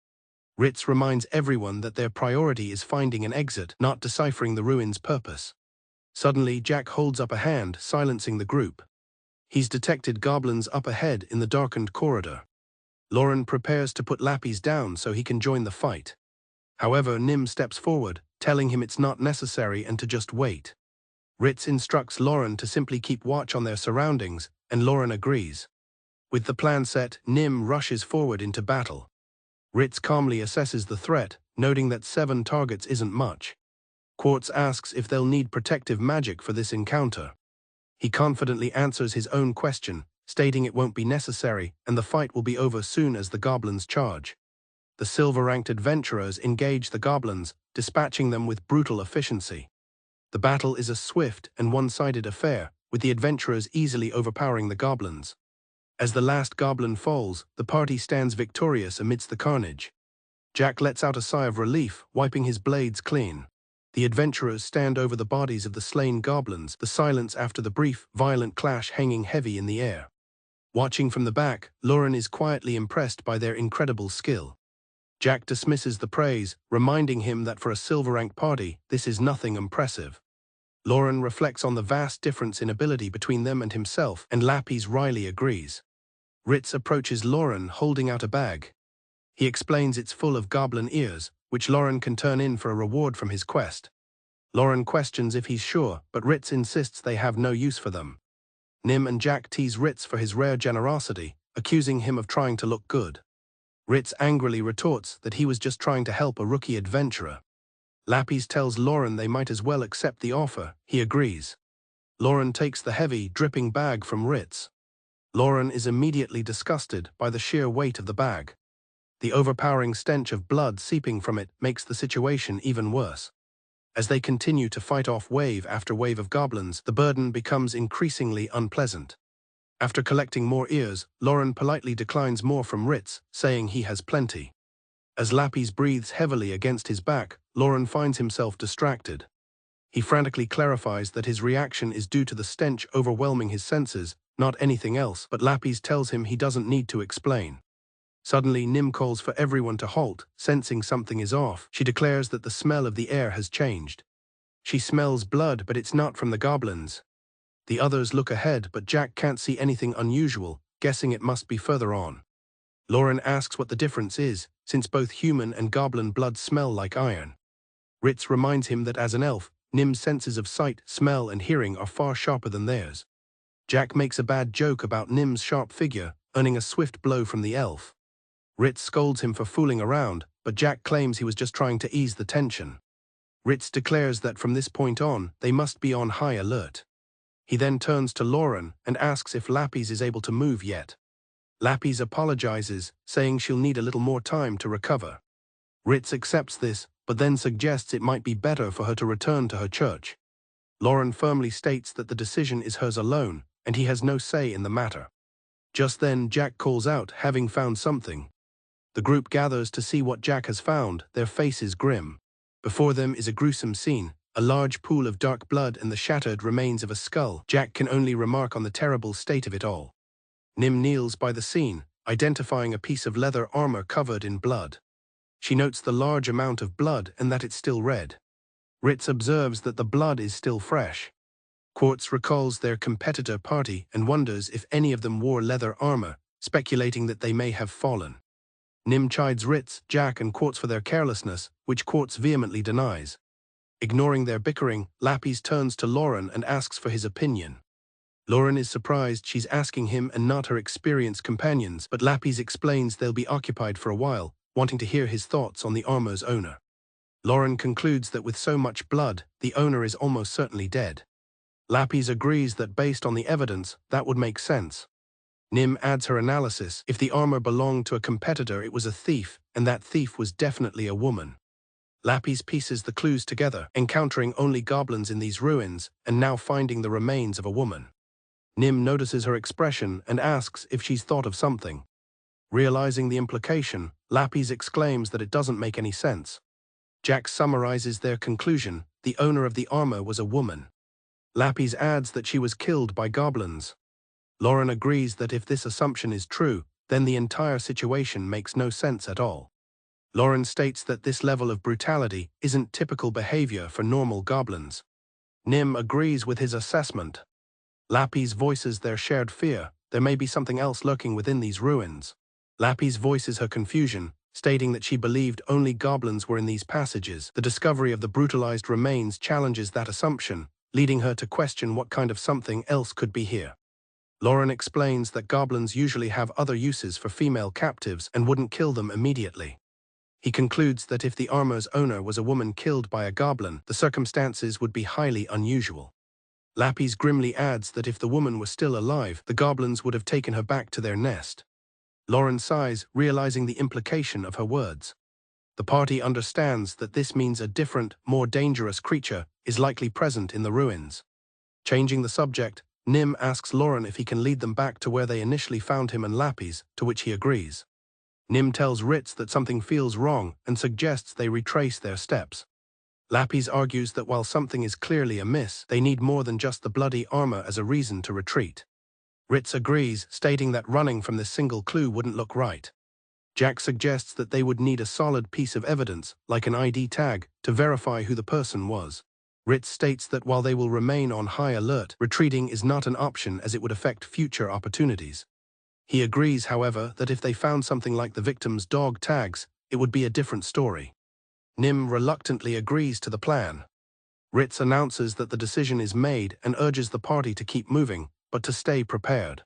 Ritz reminds everyone that their priority is finding an exit, not deciphering the ruins' purpose. Suddenly, Jack holds up a hand, silencing the group. He's detected goblins up ahead in the darkened corridor. Lauren prepares to put Lapis down so he can join the fight. However, Nim steps forward, telling him it's not necessary and to just wait. Ritz instructs Lauren to simply keep watch on their surroundings, and Lauren agrees. With the plan set, Nim rushes forward into battle. Ritz calmly assesses the threat, noting that 7 targets isn't much. Quartz asks if they'll need protective magic for this encounter. He confidently answers his own question, stating it won't be necessary and the fight will be over soon as the goblins charge. The silver-ranked adventurers engage the goblins, dispatching them with brutal efficiency. The battle is a swift and one-sided affair, with the adventurers easily overpowering the goblins. As the last goblin falls, the party stands victorious amidst the carnage. Jack lets out a sigh of relief, wiping his blades clean. The adventurers stand over the bodies of the slain goblins, the silence after the brief, violent clash hanging heavy in the air. Watching from the back, Lauren is quietly impressed by their incredible skill. Jack dismisses the praise, reminding him that for a silver-ranked party, this is nothing impressive. Lauren reflects on the vast difference in ability between them and himself, and Lappy's wryly agrees. Ritz approaches Lauren holding out a bag. He explains it's full of goblin ears, which Lauren can turn in for a reward from his quest. Lauren questions if he's sure, but Ritz insists they have no use for them. Nim and Jack tease Ritz for his rare generosity, accusing him of trying to look good. Ritz angrily retorts that he was just trying to help a rookie adventurer. Lappy tells Lauren they might as well accept the offer. He agrees. Lauren takes the heavy, dripping bag from Ritz. Lauren is immediately disgusted by the sheer weight of the bag. The overpowering stench of blood seeping from it makes the situation even worse. As they continue to fight off wave after wave of goblins, the burden becomes increasingly unpleasant. After collecting more ears, Lauren politely declines more from Ritz, saying he has plenty. As Lappy breathes heavily against his back, Lauren finds himself distracted. He frantically clarifies that his reaction is due to the stench overwhelming his senses, not anything else, but Lappy tells him he doesn't need to explain. Suddenly, Nim calls for everyone to halt, sensing something is off. She declares that the smell of the air has changed. She smells blood, but it's not from the goblins. The others look ahead, but Jack can't see anything unusual, guessing it must be further on. Lauren asks what the difference is, since both human and goblin blood smell like iron. Ritz reminds him that as an elf, Nim's senses of sight, smell, and hearing are far sharper than theirs. Jack makes a bad joke about Nim's sharp figure, earning a swift blow from the elf. Ritz scolds him for fooling around, but Jack claims he was just trying to ease the tension. Ritz declares that from this point on, they must be on high alert. He then turns to Lauren and asks if Lappy is able to move yet. Lappy apologizes, saying she'll need a little more time to recover. Ritz accepts this, but then suggests it might be better for her to return to her church. Lauren firmly states that the decision is hers alone, and he has no say in the matter. Just then, Jack calls out, having found something. The group gathers to see what Jack has found, their faces grim. Before them is a gruesome scene, a large pool of dark blood and the shattered remains of a skull. Jack can only remark on the terrible state of it all. Nim kneels by the scene, identifying a piece of leather armor covered in blood. She notes the large amount of blood and that it's still red. Ritz observes that the blood is still fresh. Quartz recalls their competitor party and wonders if any of them wore leather armor, speculating that they may have fallen. Nim chides Ritz, Jack, and Quartz for their carelessness, which Quartz vehemently denies. Ignoring their bickering, Lappy turns to Lauren and asks for his opinion. Lauren is surprised she's asking him and not her experienced companions, but Lappy explains they'll be occupied for a while, wanting to hear his thoughts on the armor's owner. Lauren concludes that with so much blood, the owner is almost certainly dead. Lappy agrees that based on the evidence, that would make sense. Nim adds her analysis. If the armor belonged to a competitor, it was a thief, and that thief was definitely a woman. Lappy pieces the clues together, encountering only goblins in these ruins, and now finding the remains of a woman. Nim notices her expression and asks if she's thought of something. Realizing the implication, Lappy exclaims that it doesn't make any sense. Jack summarizes their conclusion: the owner of the armor was a woman. Lappy adds that she was killed by goblins. Lauren agrees that if this assumption is true, then the entire situation makes no sense at all. Lauren states that this level of brutality isn't typical behavior for normal goblins. Nim agrees with his assessment. Lappy voices their shared fear: there may be something else lurking within these ruins. Lappy voices her confusion, stating that she believed only goblins were in these passages. The discovery of the brutalized remains challenges that assumption, leading her to question what kind of something else could be here. Lauren explains that goblins usually have other uses for female captives and wouldn't kill them immediately. He concludes that if the armor's owner was a woman killed by a goblin, the circumstances would be highly unusual. Lapis grimly adds that if the woman was still alive, the goblins would have taken her back to their nest. Lauren sighs, realizing the implication of her words. The party understands that this means a different, more dangerous creature is likely present in the ruins. Changing the subject, Nim asks Lauren if he can lead them back to where they initially found him and Lapis, to which he agrees. Nim tells Ritz that something feels wrong and suggests they retrace their steps. Lapis argues that while something is clearly amiss, they need more than just the bloody armor as a reason to retreat. Ritz agrees, stating that running from this single clue wouldn't look right. Jack suggests that they would need a solid piece of evidence, like an ID tag, to verify who the person was. Ritz states that while they will remain on high alert, retreating is not an option as it would affect future opportunities. He agrees, however, that if they found something like the victim's dog tags, it would be a different story. Nim reluctantly agrees to the plan. Ritz announces that the decision is made and urges the party to keep moving, but to stay prepared.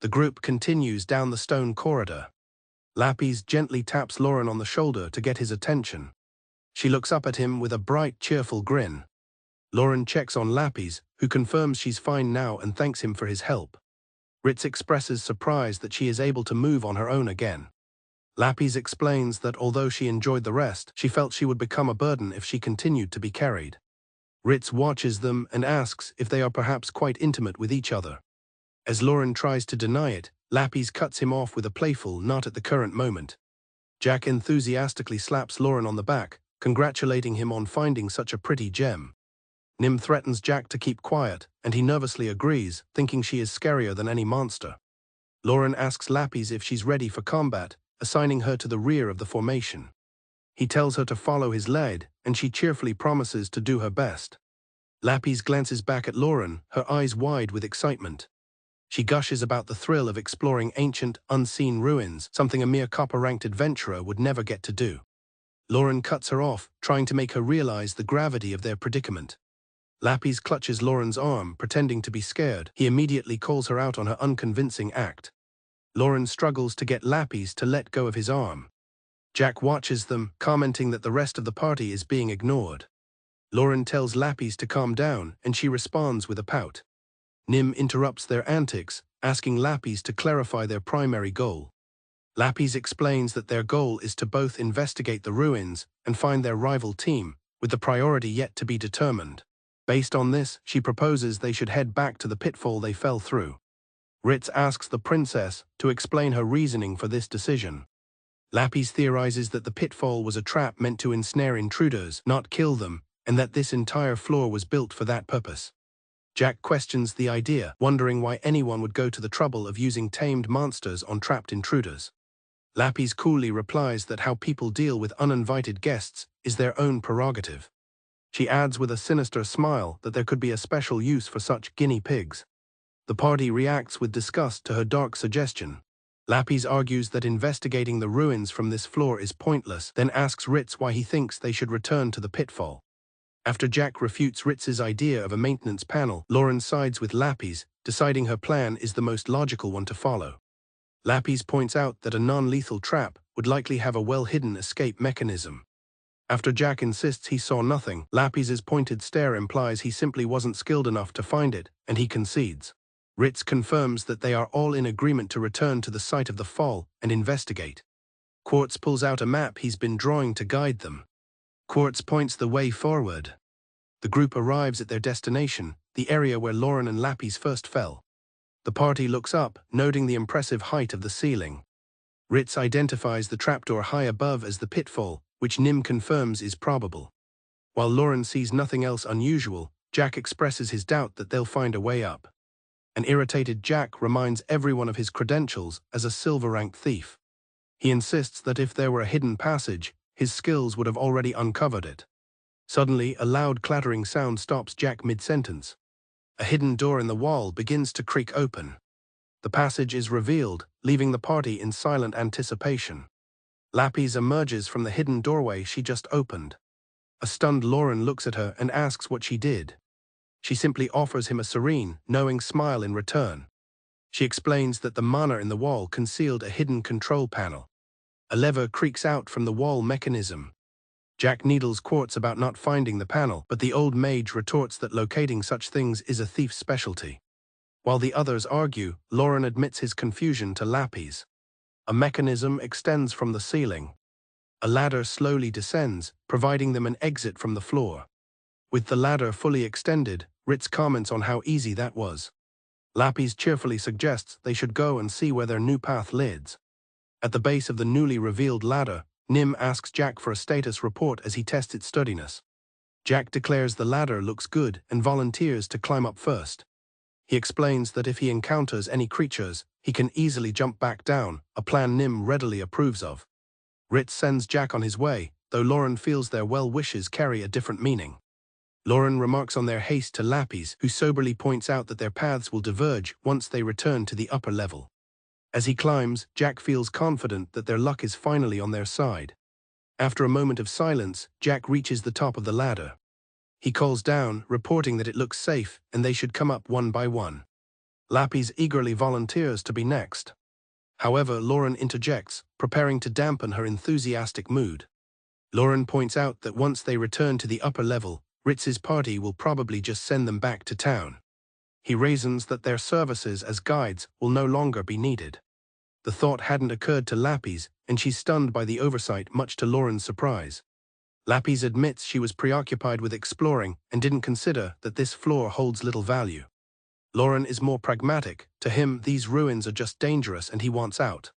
The group continues down the stone corridor. Lapis gently taps Lauren on the shoulder to get his attention. She looks up at him with a bright, cheerful grin. Lauren checks on Lapis, who confirms she's fine now and thanks him for his help. Ritz expresses surprise that she is able to move on her own again. Lapis explains that although she enjoyed the rest, she felt she would become a burden if she continued to be carried. Ritz watches them and asks if they are perhaps quite intimate with each other. As Lauren tries to deny it, Lapis cuts him off with a playful "not at the current moment." Jack enthusiastically slaps Lauren on the back, congratulating him on finding such a pretty gem. Nim threatens Jack to keep quiet, and he nervously agrees, thinking she is scarier than any monster. Lauren asks Lapis if she's ready for combat, assigning her to the rear of the formation. He tells her to follow his lead, and she cheerfully promises to do her best. Lapis glances back at Lauren, her eyes wide with excitement. She gushes about the thrill of exploring ancient, unseen ruins, something a mere copper-ranked adventurer would never get to do. Lauren cuts her off, trying to make her realize the gravity of their predicament. Lapis clutches Lauren's arm, pretending to be scared. He immediately calls her out on her unconvincing act. Lauren struggles to get Lapis to let go of his arm. Jack watches them, commenting that the rest of the party is being ignored. Lauren tells Lapis to calm down, and she responds with a pout. Nim interrupts their antics, asking Lapis to clarify their primary goal. Lapis explains that their goal is to both investigate the ruins and find their rival team, with the priority yet to be determined. Based on this, she proposes they should head back to the pitfall they fell through. Ritz asks the princess to explain her reasoning for this decision. Lapis theorizes that the pitfall was a trap meant to ensnare intruders, not kill them, and that this entire floor was built for that purpose. Jack questions the idea, wondering why anyone would go to the trouble of using tamed monsters on trapped intruders. Lapis coolly replies that how people deal with uninvited guests is their own prerogative. She adds with a sinister smile that there could be a special use for such guinea pigs. The party reacts with disgust to her dark suggestion. Lapis argues that investigating the ruins from this floor is pointless, then asks Ritz why he thinks they should return to the pitfall. After Jack refutes Ritz's idea of a maintenance panel, Lauren sides with Lapis, deciding her plan is the most logical one to follow. Lapis points out that a non-lethal trap would likely have a well-hidden escape mechanism. After Jack insists he saw nothing, Lapis's pointed stare implies he simply wasn't skilled enough to find it, and he concedes. Ritz confirms that they are all in agreement to return to the site of the fall and investigate. Quartz pulls out a map he's been drawing to guide them. Quartz points the way forward. The group arrives at their destination, the area where Lauren and Lapis first fell. The party looks up, noting the impressive height of the ceiling. Ritz identifies the trapdoor high above as the pitfall, which Nim confirms is probable. While Lauren sees nothing else unusual, Jack expresses his doubt that they'll find a way up. An irritated Jack reminds everyone of his credentials as a silver-ranked thief. He insists that if there were a hidden passage, his skills would have already uncovered it. Suddenly, a loud clattering sound stops Jack mid-sentence. A hidden door in the wall begins to creak open. The passage is revealed, leaving the party in silent anticipation. Lapis emerges from the hidden doorway she just opened. A stunned Lauren looks at her and asks what she did. She simply offers him a serene, knowing smile in return. She explains that the mana in the wall concealed a hidden control panel. A lever creaks out from the wall mechanism. Jack needles quartz about not finding the panel, but the old mage retorts that locating such things is a thief's specialty. While the others argue, Lauren admits his confusion to Lapis. A mechanism extends from the ceiling. A ladder slowly descends, providing them an exit from the floor. With the ladder fully extended, Ritz comments on how easy that was. Lapis cheerfully suggests they should go and see where their new path leads. At the base of the newly revealed ladder, Nim asks Jack for a status report as he tests its sturdiness. Jack declares the ladder looks good and volunteers to climb up first. He explains that if he encounters any creatures, he can easily jump back down, a plan Nim readily approves of. Ritz sends Jack on his way, though Lauren feels their well wishes carry a different meaning. Lauren remarks on their haste to Lapis, who soberly points out that their paths will diverge once they return to the upper level. As he climbs, Jack feels confident that their luck is finally on their side. After a moment of silence, Jack reaches the top of the ladder. He calls down, reporting that it looks safe and they should come up one by one. Lapis eagerly volunteers to be next. However, Lauren interjects, preparing to dampen her enthusiastic mood. Lauren points out that once they return to the upper level, Ritz's party will probably just send them back to town. He reasons that their services as guides will no longer be needed. The thought hadn't occurred to Lapis, and she's stunned by the oversight, much to Lauren's surprise. Lapis admits she was preoccupied with exploring and didn't consider that this floor holds little value. Lauren is more pragmatic. To him, these ruins are just dangerous and he wants out.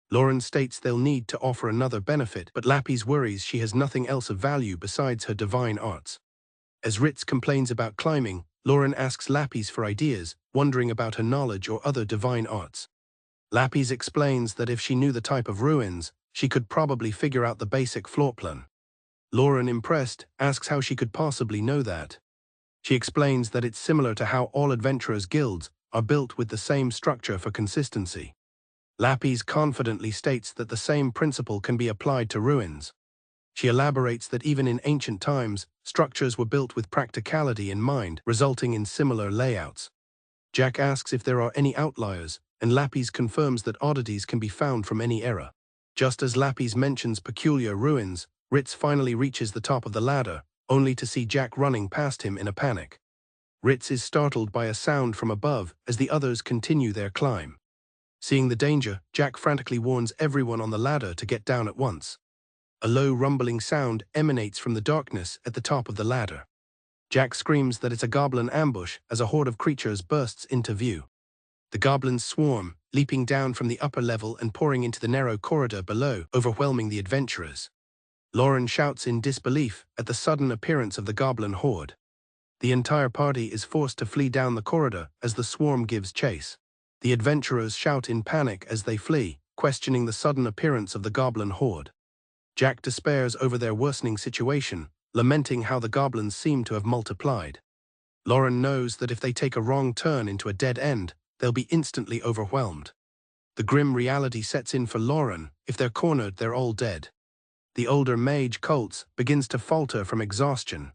Lauren states they'll need to offer another benefit, but Lapis worries she has nothing else of value besides her divine arts. As Ritz complains about climbing, Lauren asks Lapis for ideas, wondering about her knowledge or other divine arts. Lapis explains that if she knew the type of ruins, she could probably figure out the basic floor plan. Lauren, impressed, asks how she could possibly know that. She explains that it's similar to how all adventurers' guilds are built, with the same structure for consistency. Lapis confidently states that the same principle can be applied to ruins. She elaborates that even in ancient times, structures were built with practicality in mind, resulting in similar layouts. Jack asks if there are any outliers, and Lapis confirms that oddities can be found from any era. Just as Lapis mentions peculiar ruins, Ritz finally reaches the top of the ladder, only to see Jack running past him in a panic. Ritz is startled by a sound from above as the others continue their climb. Seeing the danger, Jack frantically warns everyone on the ladder to get down at once. A low rumbling sound emanates from the darkness at the top of the ladder. Jack screams that it's a goblin ambush as a horde of creatures bursts into view. The goblins swarm, leaping down from the upper level and pouring into the narrow corridor below, overwhelming the adventurers. Lauren shouts in disbelief at the sudden appearance of the goblin horde. The entire party is forced to flee down the corridor as the swarm gives chase. The adventurers shout in panic as they flee, questioning the sudden appearance of the goblin horde. Jack despairs over their worsening situation, lamenting how the goblins seem to have multiplied. Lauren knows that if they take a wrong turn into a dead end, they'll be instantly overwhelmed. The grim reality sets in for Lauren. If they're cornered, they're all dead. The older mage, Colts, begins to falter from exhaustion.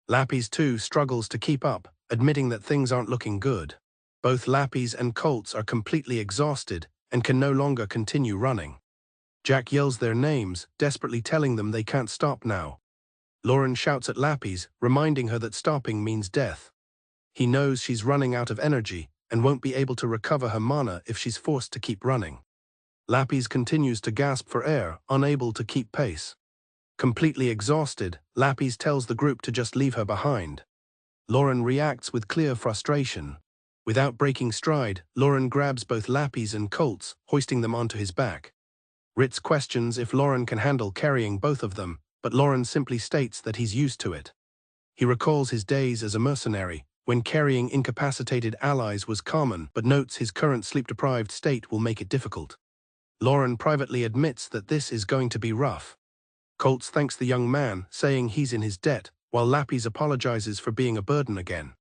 Lapis, too, struggles to keep up, admitting that things aren't looking good. Both Lapis and Colts are completely exhausted and can no longer continue running. Jack yells their names, desperately telling them they can't stop now. Lauren shouts at Lapis, reminding her that stopping means death. He knows she's running out of energy and won't be able to recover her mana if she's forced to keep running. Lapis continues to gasp for air, unable to keep pace. Completely exhausted, Lapis tells the group to just leave her behind. Lauren reacts with clear frustration. Without breaking stride, Lauren grabs both Lapis and Colts, hoisting them onto his back. Ritz questions if Lauren can handle carrying both of them, but Lauren simply states that he's used to it. He recalls his days as a mercenary, when carrying incapacitated allies was common, but notes his current sleep-deprived state will make it difficult. Lauren privately admits that this is going to be rough. Colts thanks the young man, saying he's in his debt, while Lapis apologizes for being a burden again.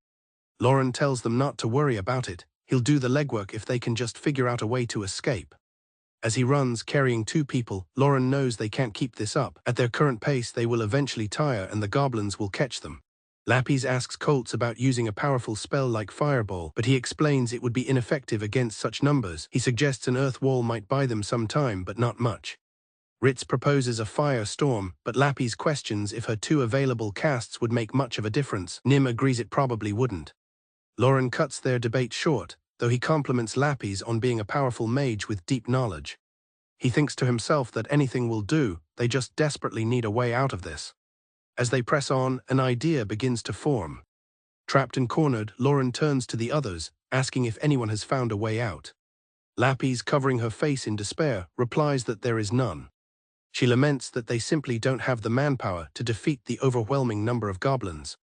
Lauren tells them not to worry about it, he'll do the legwork if they can just figure out a way to escape. As he runs, carrying two people, Lauren knows they can't keep this up. At their current pace, they will eventually tire and the goblins will catch them. Lapis asks Colts about using a powerful spell like Fireball, but he explains it would be ineffective against such numbers. He suggests an earth wall might buy them some time, but not much. Ritz proposes a firestorm, but Lapis questions if her 2 available casts would make much of a difference. Nim agrees it probably wouldn't. Loren cuts their debate short, though he compliments Lapis on being a powerful mage with deep knowledge. He thinks to himself that anything will do, they just desperately need a way out of this. As they press on, an idea begins to form. Trapped and cornered, Loren turns to the others, asking if anyone has found a way out. Lapis, covering her face in despair, replies that there is none. She laments that they simply don't have the manpower to defeat the overwhelming number of goblins.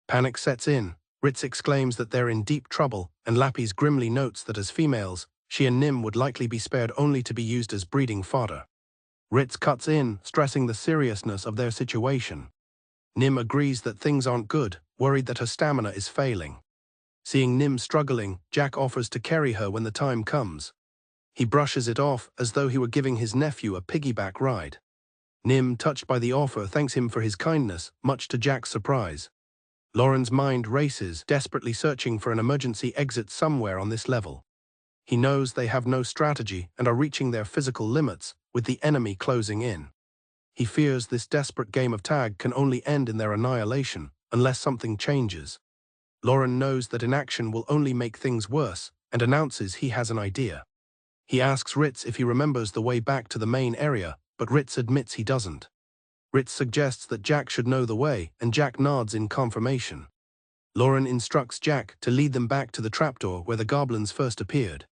Panic sets in. Ritz exclaims that they're in deep trouble, and Lapis grimly notes that as females, she and Nim would likely be spared only to be used as breeding fodder. Ritz cuts in, stressing the seriousness of their situation. Nim agrees that things aren't good, worried that her stamina is failing. Seeing Nim struggling, Jack offers to carry her when the time comes. He brushes it off as though he were giving his nephew a piggyback ride. Nim, touched by the offer, thanks him for his kindness, much to Jack's surprise. Loren's mind races, desperately searching for an emergency exit somewhere on this level. He knows they have no strategy and are reaching their physical limits, with the enemy closing in. He fears this desperate game of tag can only end in their annihilation, unless something changes. Loren knows that inaction will only make things worse, and announces he has an idea. He asks Ritz if he remembers the way back to the main area, but Ritz admits he doesn't. Ritz suggests that Jack should know the way, and Jack nods in confirmation. Loren instructs Jack to lead them back to the trapdoor where the goblins first appeared.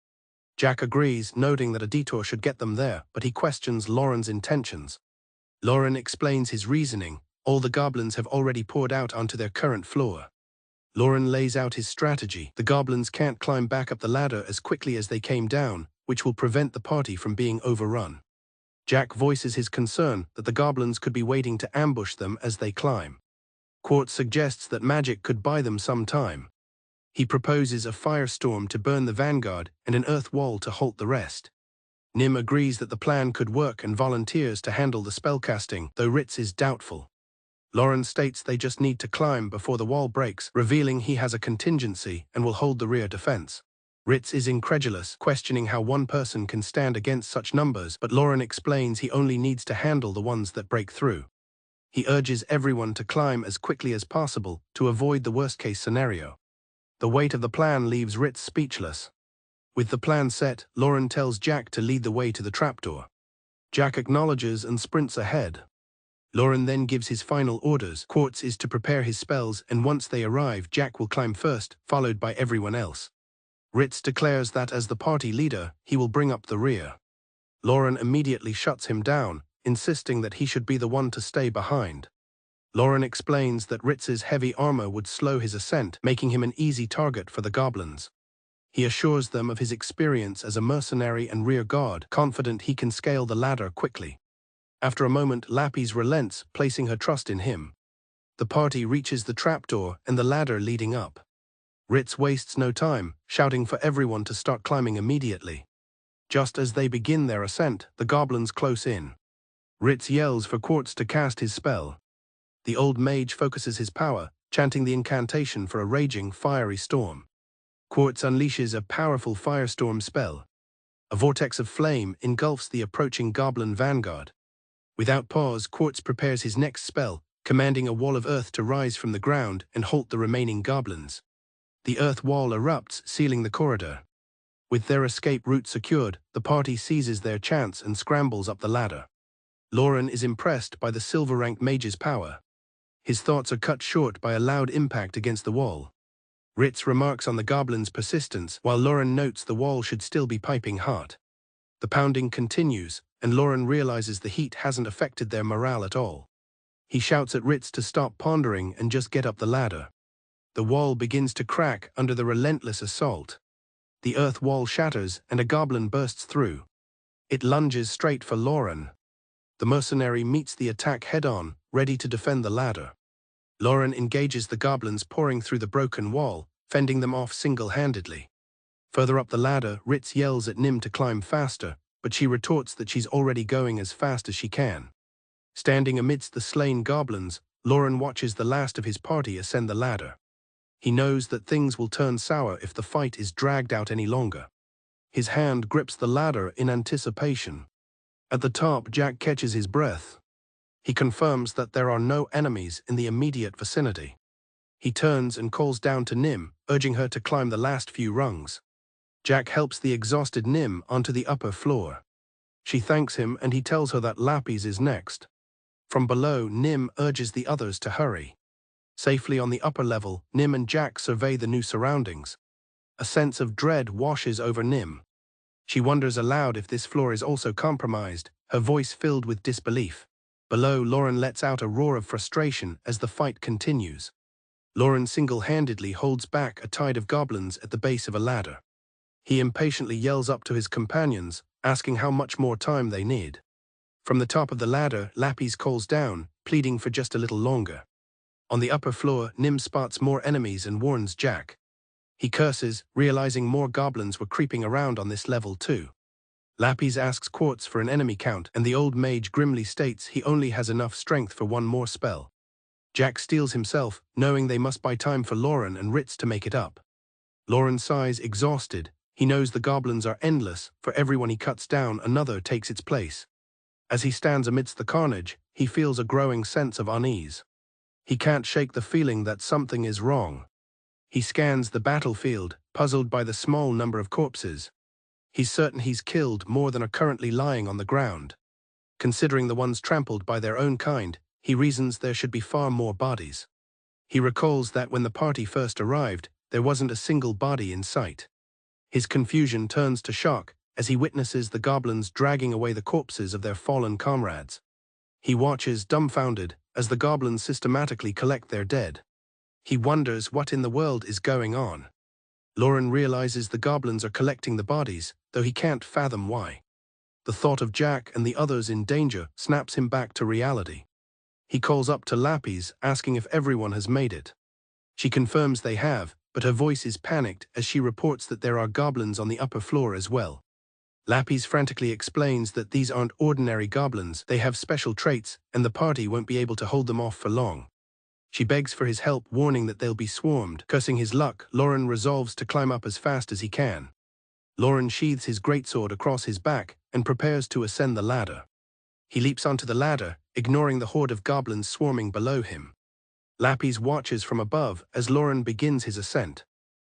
Jack agrees, noting that a detour should get them there, but he questions Loren's intentions. Loren explains his reasoning. All the goblins have already poured out onto their current floor. Loren lays out his strategy. The goblins can't climb back up the ladder as quickly as they came down, which will prevent the party from being overrun. Jack voices his concern that the goblins could be waiting to ambush them as they climb. Quartz suggests that magic could buy them some time. He proposes a firestorm to burn the vanguard and an earth wall to halt the rest. Nim agrees that the plan could work and volunteers to handle the spellcasting, though Ritz is doubtful. Loren states they just need to climb before the wall breaks, revealing he has a contingency and will hold the rear defense. Ritz is incredulous, questioning how one person can stand against such numbers, but Loren explains he only needs to handle the ones that break through. He urges everyone to climb as quickly as possible to avoid the worst-case scenario. The weight of the plan leaves Ritz speechless. With the plan set, Loren tells Jack to lead the way to the trapdoor. Jack acknowledges and sprints ahead. Loren then gives his final orders. Quartz is to prepare his spells, and once they arrive, Jack will climb first, followed by everyone else. Ritz declares that as the party leader, he will bring up the rear. Loren immediately shuts him down, insisting that he should be the one to stay behind. Loren explains that Ritz's heavy armor would slow his ascent, making him an easy target for the goblins. He assures them of his experience as a mercenary and rear guard, confident he can scale the ladder quickly. After a moment, Lapis relents, placing her trust in him. The party reaches the trapdoor and the ladder leading up. Ritz wastes no time, shouting for everyone to start climbing immediately. Just as they begin their ascent, the goblins close in. Ritz yells for Quartz to cast his spell. The old mage focuses his power, chanting the incantation for a raging, fiery storm. Quartz unleashes a powerful firestorm spell. A vortex of flame engulfs the approaching goblin vanguard. Without pause, Quartz prepares his next spell, commanding a wall of earth to rise from the ground and halt the remaining goblins. The earth wall erupts, sealing the corridor. With their escape route secured, the party seizes their chance and scrambles up the ladder. Loren is impressed by the silver-ranked mage's power. His thoughts are cut short by a loud impact against the wall. Ritz remarks on the goblin's persistence, while Loren notes the wall should still be piping hot. The pounding continues, and Loren realizes the heat hasn't affected their morale at all. He shouts at Ritz to stop pondering and just get up the ladder. The wall begins to crack under the relentless assault. The earth wall shatters and a goblin bursts through. It lunges straight for Loren. The mercenary meets the attack head-on, ready to defend the ladder. Loren engages the goblins pouring through the broken wall, fending them off single-handedly. Further up the ladder, Ritz yells at Nim to climb faster, but she retorts that she's already going as fast as she can. Standing amidst the slain goblins, Lauren watches the last of his party ascend the ladder. He knows that things will turn sour if the fight is dragged out any longer. His hand grips the ladder in anticipation. At the top, Jack catches his breath. He confirms that there are no enemies in the immediate vicinity. He turns and calls down to Nim, urging her to climb the last few rungs. Jack helps the exhausted Nim onto the upper floor. She thanks him and he tells her that Lapis is next. From below, Nim urges the others to hurry. Safely on the upper level, Nim and Jack survey the new surroundings. A sense of dread washes over Nim. She wonders aloud if this floor is also compromised, her voice filled with disbelief. Below, Lauren lets out a roar of frustration as the fight continues. Lauren single-handedly holds back a tide of goblins at the base of a ladder. He impatiently yells up to his companions, asking how much more time they need. From the top of the ladder, Lapis calls down, pleading for just a little longer. On the upper floor, Nim spots more enemies and warns Jack. He curses, realizing more goblins were creeping around on this level too. Lapis asks Quartz for an enemy count, and the old mage grimly states he only has enough strength for one more spell. Jack steels himself, knowing they must buy time for Lauren and Ritz to make it up. Lauren sighs, exhausted. He knows the goblins are endless. For everyone he cuts down, another takes its place. As he stands amidst the carnage, he feels a growing sense of unease. He can't shake the feeling that something is wrong. He scans the battlefield, puzzled by the small number of corpses. He's certain he's killed more than are currently lying on the ground. Considering the ones trampled by their own kind, he reasons there should be far more bodies. He recalls that when the party first arrived, there wasn't a single body in sight. His confusion turns to shock as he witnesses the goblins dragging away the corpses of their fallen comrades. He watches, dumbfounded, as the goblins systematically collect their dead. He wonders what in the world is going on. Lauren realizes the goblins are collecting the bodies, though he can't fathom why. The thought of Jack and the others in danger snaps him back to reality. He calls up to Lapis, asking if everyone has made it. She confirms they have, but her voice is panicked as she reports that there are goblins on the upper floor as well. Lapis frantically explains that these aren't ordinary goblins, they have special traits, and the party won't be able to hold them off for long. She begs for his help, warning that they'll be swarmed. Cursing his luck, Lauren resolves to climb up as fast as he can. Lauren sheathes his greatsword across his back and prepares to ascend the ladder. He leaps onto the ladder, ignoring the horde of goblins swarming below him. Lapis watches from above as Lauren begins his ascent.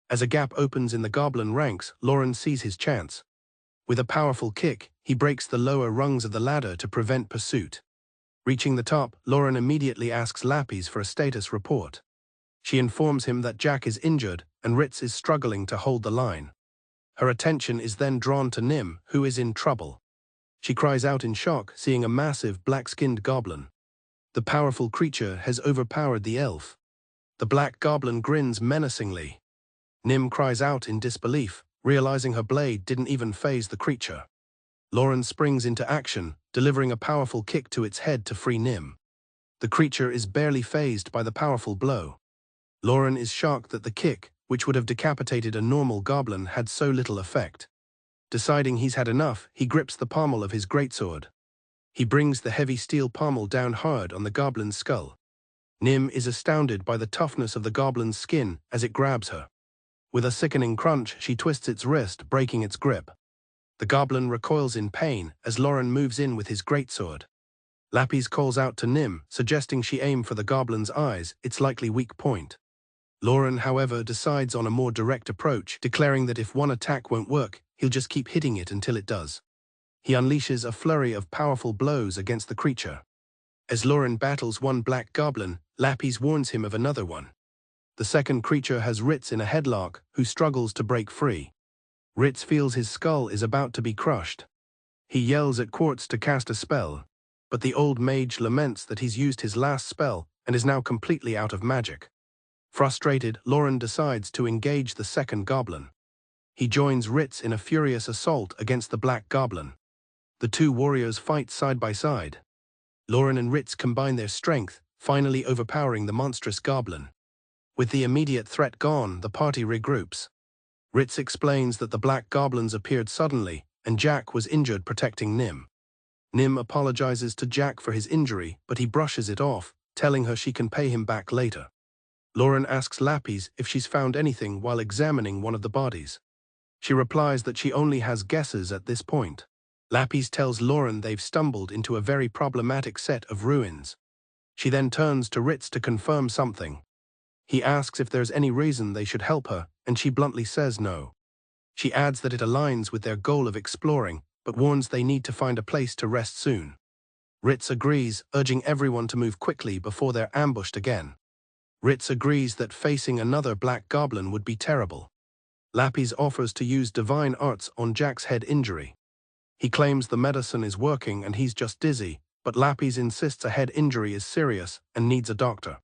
As a gap opens in the goblin ranks, Lauren sees his chance. With a powerful kick, he breaks the lower rungs of the ladder to prevent pursuit. Reaching the top, Lauren immediately asks Lapis for a status report. She informs him that Jack is injured and Ritz is struggling to hold the line. Her attention is then drawn to Nim, who is in trouble. She cries out in shock, seeing a massive black-skinned goblin. The powerful creature has overpowered the elf. The black goblin grins menacingly. Nim cries out in disbelief, realizing her blade didn't even faze the creature. Lauren springs into action, delivering a powerful kick to its head to free Nim. The creature is barely fazed by the powerful blow. Lauren is shocked that the kick, which would have decapitated a normal goblin, had so little effect. Deciding he's had enough, he grips the pommel of his greatsword. He brings the heavy steel pommel down hard on the goblin's skull. Nim is astounded by the toughness of the goblin's skin as it grabs her. With a sickening crunch, she twists its wrist, breaking its grip. The goblin recoils in pain as Lauren moves in with his greatsword. Lapis calls out to Nim, suggesting she aim for the goblin's eyes, its likely weak point. Lauren, however, decides on a more direct approach, declaring that if one attack won't work, he'll just keep hitting it until it does. He unleashes a flurry of powerful blows against the creature. As Lauren battles one black goblin, Lapis warns him of another one. The second creature has Ritz in a headlock, who struggles to break free. Ritz feels his skull is about to be crushed. He yells at Quartz to cast a spell, but the old mage laments that he's used his last spell and is now completely out of magic. Frustrated, Lauren decides to engage the second goblin. He joins Ritz in a furious assault against the black goblin. The two warriors fight side by side. Lauren and Ritz combine their strength, finally overpowering the monstrous goblin. With the immediate threat gone, the party regroups. Ritz explains that the black goblins appeared suddenly, and Jack was injured protecting Nim. Nim apologizes to Jack for his injury, but he brushes it off, telling her she can pay him back later. Lauren asks Lapis if she's found anything while examining one of the bodies. She replies that she only has guesses at this point. Lapis tells Lauren they've stumbled into a very problematic set of ruins. She then turns to Ritz to confirm something. He asks if there's any reason they should help her, and she bluntly says no. She adds that it aligns with their goal of exploring, but warns they need to find a place to rest soon. Ritz agrees, urging everyone to move quickly before they're ambushed again. Ritz agrees that facing another black goblin would be terrible. Lapis offers to use divine arts on Jack's head injury. He claims the medicine is working and he's just dizzy, but Lapis insists a head injury is serious and needs a doctor.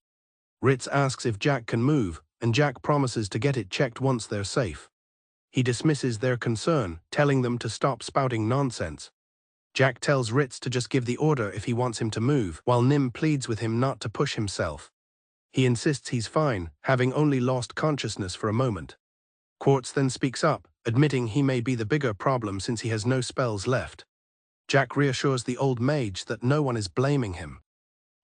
Ritz asks if Jack can move, and Jack promises to get it checked once they're safe. He dismisses their concern, telling them to stop spouting nonsense. Jack tells Ritz to just give the order if he wants him to move, while Nim pleads with him not to push himself. He insists he's fine, having only lost consciousness for a moment. Quartz then speaks up, admitting he may be the bigger problem since he has no spells left. Jack reassures the old mage that no one is blaming him.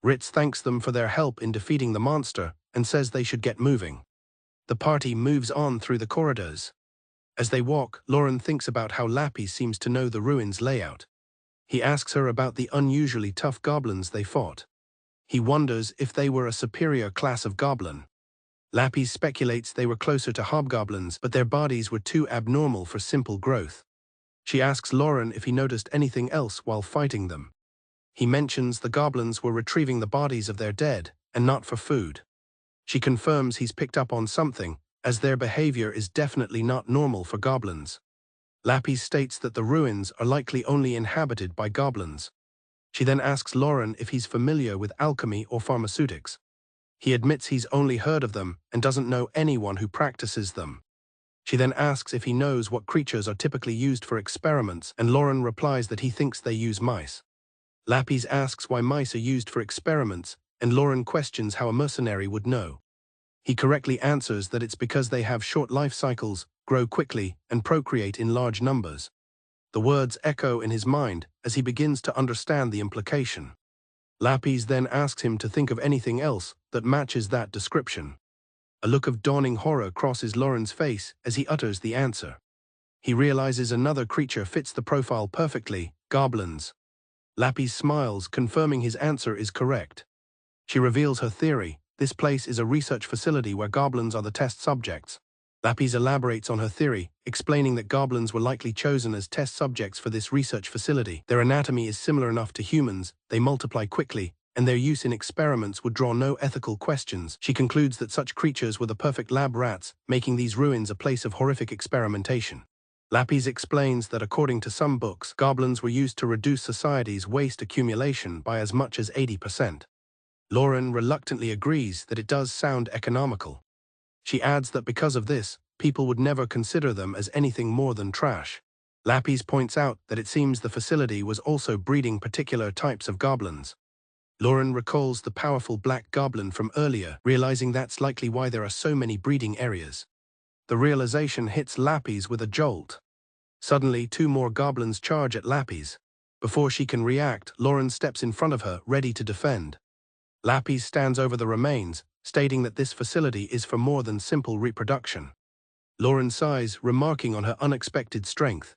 Ritz thanks them for their help in defeating the monster and says they should get moving. The party moves on through the corridors. As they walk, Lauren thinks about how Lapis seems to know the ruins' layout. He asks her about the unusually tough goblins they fought. He wonders if they were a superior class of goblin. Lapis speculates they were closer to hobgoblins, but their bodies were too abnormal for simple growth. She asks Lauren if he noticed anything else while fighting them. He mentions the goblins were retrieving the bodies of their dead, and not for food. She confirms he's picked up on something, as their behavior is definitely not normal for goblins. Lapis states that the ruins are likely only inhabited by goblins. She then asks Lauren if he's familiar with alchemy or pharmaceutics. He admits he's only heard of them and doesn't know anyone who practices them. She then asks if he knows what creatures are typically used for experiments, and Lauren replies that he thinks they use mice. Lapis asks why mice are used for experiments, and Lauren questions how a mercenary would know. He correctly answers that it's because they have short life cycles, grow quickly, and procreate in large numbers. The words echo in his mind as he begins to understand the implication. Lapis then asks him to think of anything else that matches that description. A look of dawning horror crosses Lauren's face as he utters the answer. He realizes another creature fits the profile perfectly: goblins. Lapis smiles, confirming his answer is correct. She reveals her theory: this place is a research facility where goblins are the test subjects. Lapis elaborates on her theory, explaining that goblins were likely chosen as test subjects for this research facility. Their anatomy is similar enough to humans, they multiply quickly, and their use in experiments would draw no ethical questions. She concludes that such creatures were the perfect lab rats, making these ruins a place of horrific experimentation. Lapis explains that according to some books, goblins were used to reduce society's waste accumulation by as much as 80%. Lauren reluctantly agrees that it does sound economical. She adds that because of this, people would never consider them as anything more than trash. Lapis points out that it seems the facility was also breeding particular types of goblins. Lauren recalls the powerful black goblin from earlier, realizing that's likely why there are so many breeding areas. The realization hits Lapis with a jolt. Suddenly, 2 more goblins charge at Lapis. Before she can react, Lauren steps in front of her, ready to defend. Lapis stands over the remains, stating that this facility is for more than simple reproduction. Lauren sighs, remarking on her unexpected strength.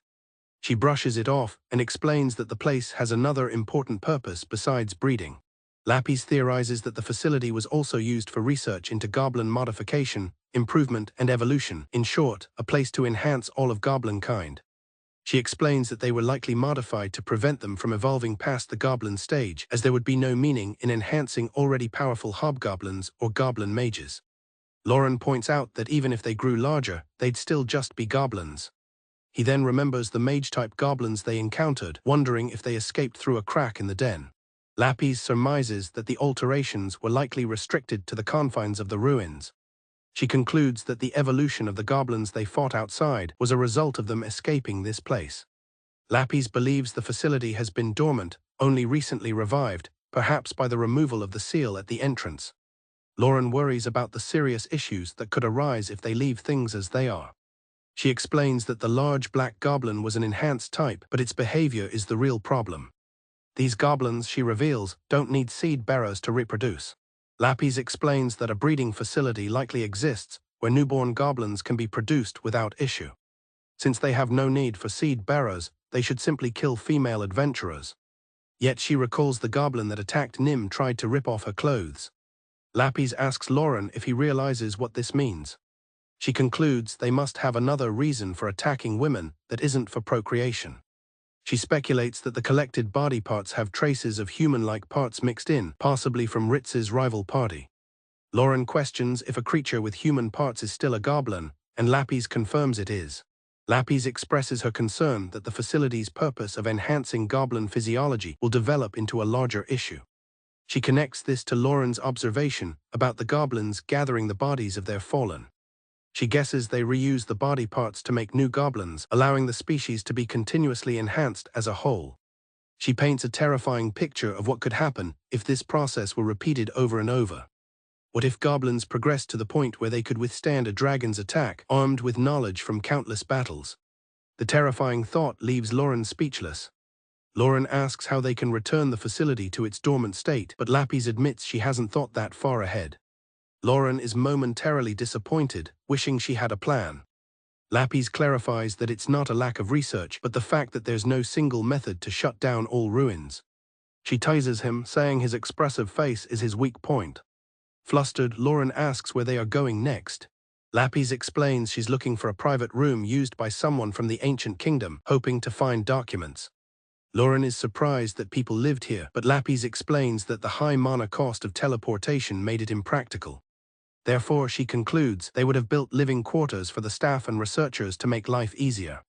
She brushes it off and explains that the place has another important purpose besides breeding. Lapis theorizes that the facility was also used for research into goblin modification, improvement, and evolution. In short, a place to enhance all of goblin kind. She explains that they were likely modified to prevent them from evolving past the goblin stage, as there would be no meaning in enhancing already powerful hobgoblins or goblin mages. Lauren points out that even if they grew larger, they'd still just be goblins. He then remembers the mage-type goblins they encountered, wondering if they escaped through a crack in the den. Lapis surmises that the alterations were likely restricted to the confines of the ruins. She concludes that the evolution of the goblins they fought outside was a result of them escaping this place. Lapis believes the facility has been dormant, only recently revived, perhaps by the removal of the seal at the entrance. Lauren worries about the serious issues that could arise if they leave things as they are. She explains that the large black goblin was an enhanced type, but its behavior is the real problem. These goblins, she reveals, don't need seed bearers to reproduce. Lapis explains that a breeding facility likely exists where newborn goblins can be produced without issue. Since they have no need for seed bearers, they should simply kill female adventurers. Yet she recalls the goblin that attacked Nim tried to rip off her clothes. Lapis asks Lauren if he realizes what this means. She concludes they must have another reason for attacking women that isn't for procreation. She speculates that the collected body parts have traces of human-like parts mixed in, possibly from Ritz's rival party. Lauren questions if a creature with human parts is still a goblin, and Lapis confirms it is. Lapis expresses her concern that the facility's purpose of enhancing goblin physiology will develop into a larger issue. She connects this to Lauren's observation about the goblins gathering the bodies of their fallen. She guesses they reuse the body parts to make new goblins, allowing the species to be continuously enhanced as a whole. She paints a terrifying picture of what could happen if this process were repeated over and over. What if goblins progressed to the point where they could withstand a dragon's attack, armed with knowledge from countless battles? The terrifying thought leaves Lauren speechless. Lauren asks how they can return the facility to its dormant state, but Lapis admits she hasn't thought that far ahead. Lauren is momentarily disappointed, wishing she had a plan. Lapis clarifies that it's not a lack of research, but the fact that there's no single method to shut down all ruins. She teases him, saying his expressive face is his weak point. Flustered, Lauren asks where they are going next. Lapis explains she's looking for a private room used by someone from the ancient kingdom, hoping to find documents. Lauren is surprised that people lived here, but Lapis explains that the high mana cost of teleportation made it impractical. Therefore, she concludes they would have built living quarters for the staff and researchers to make life easier.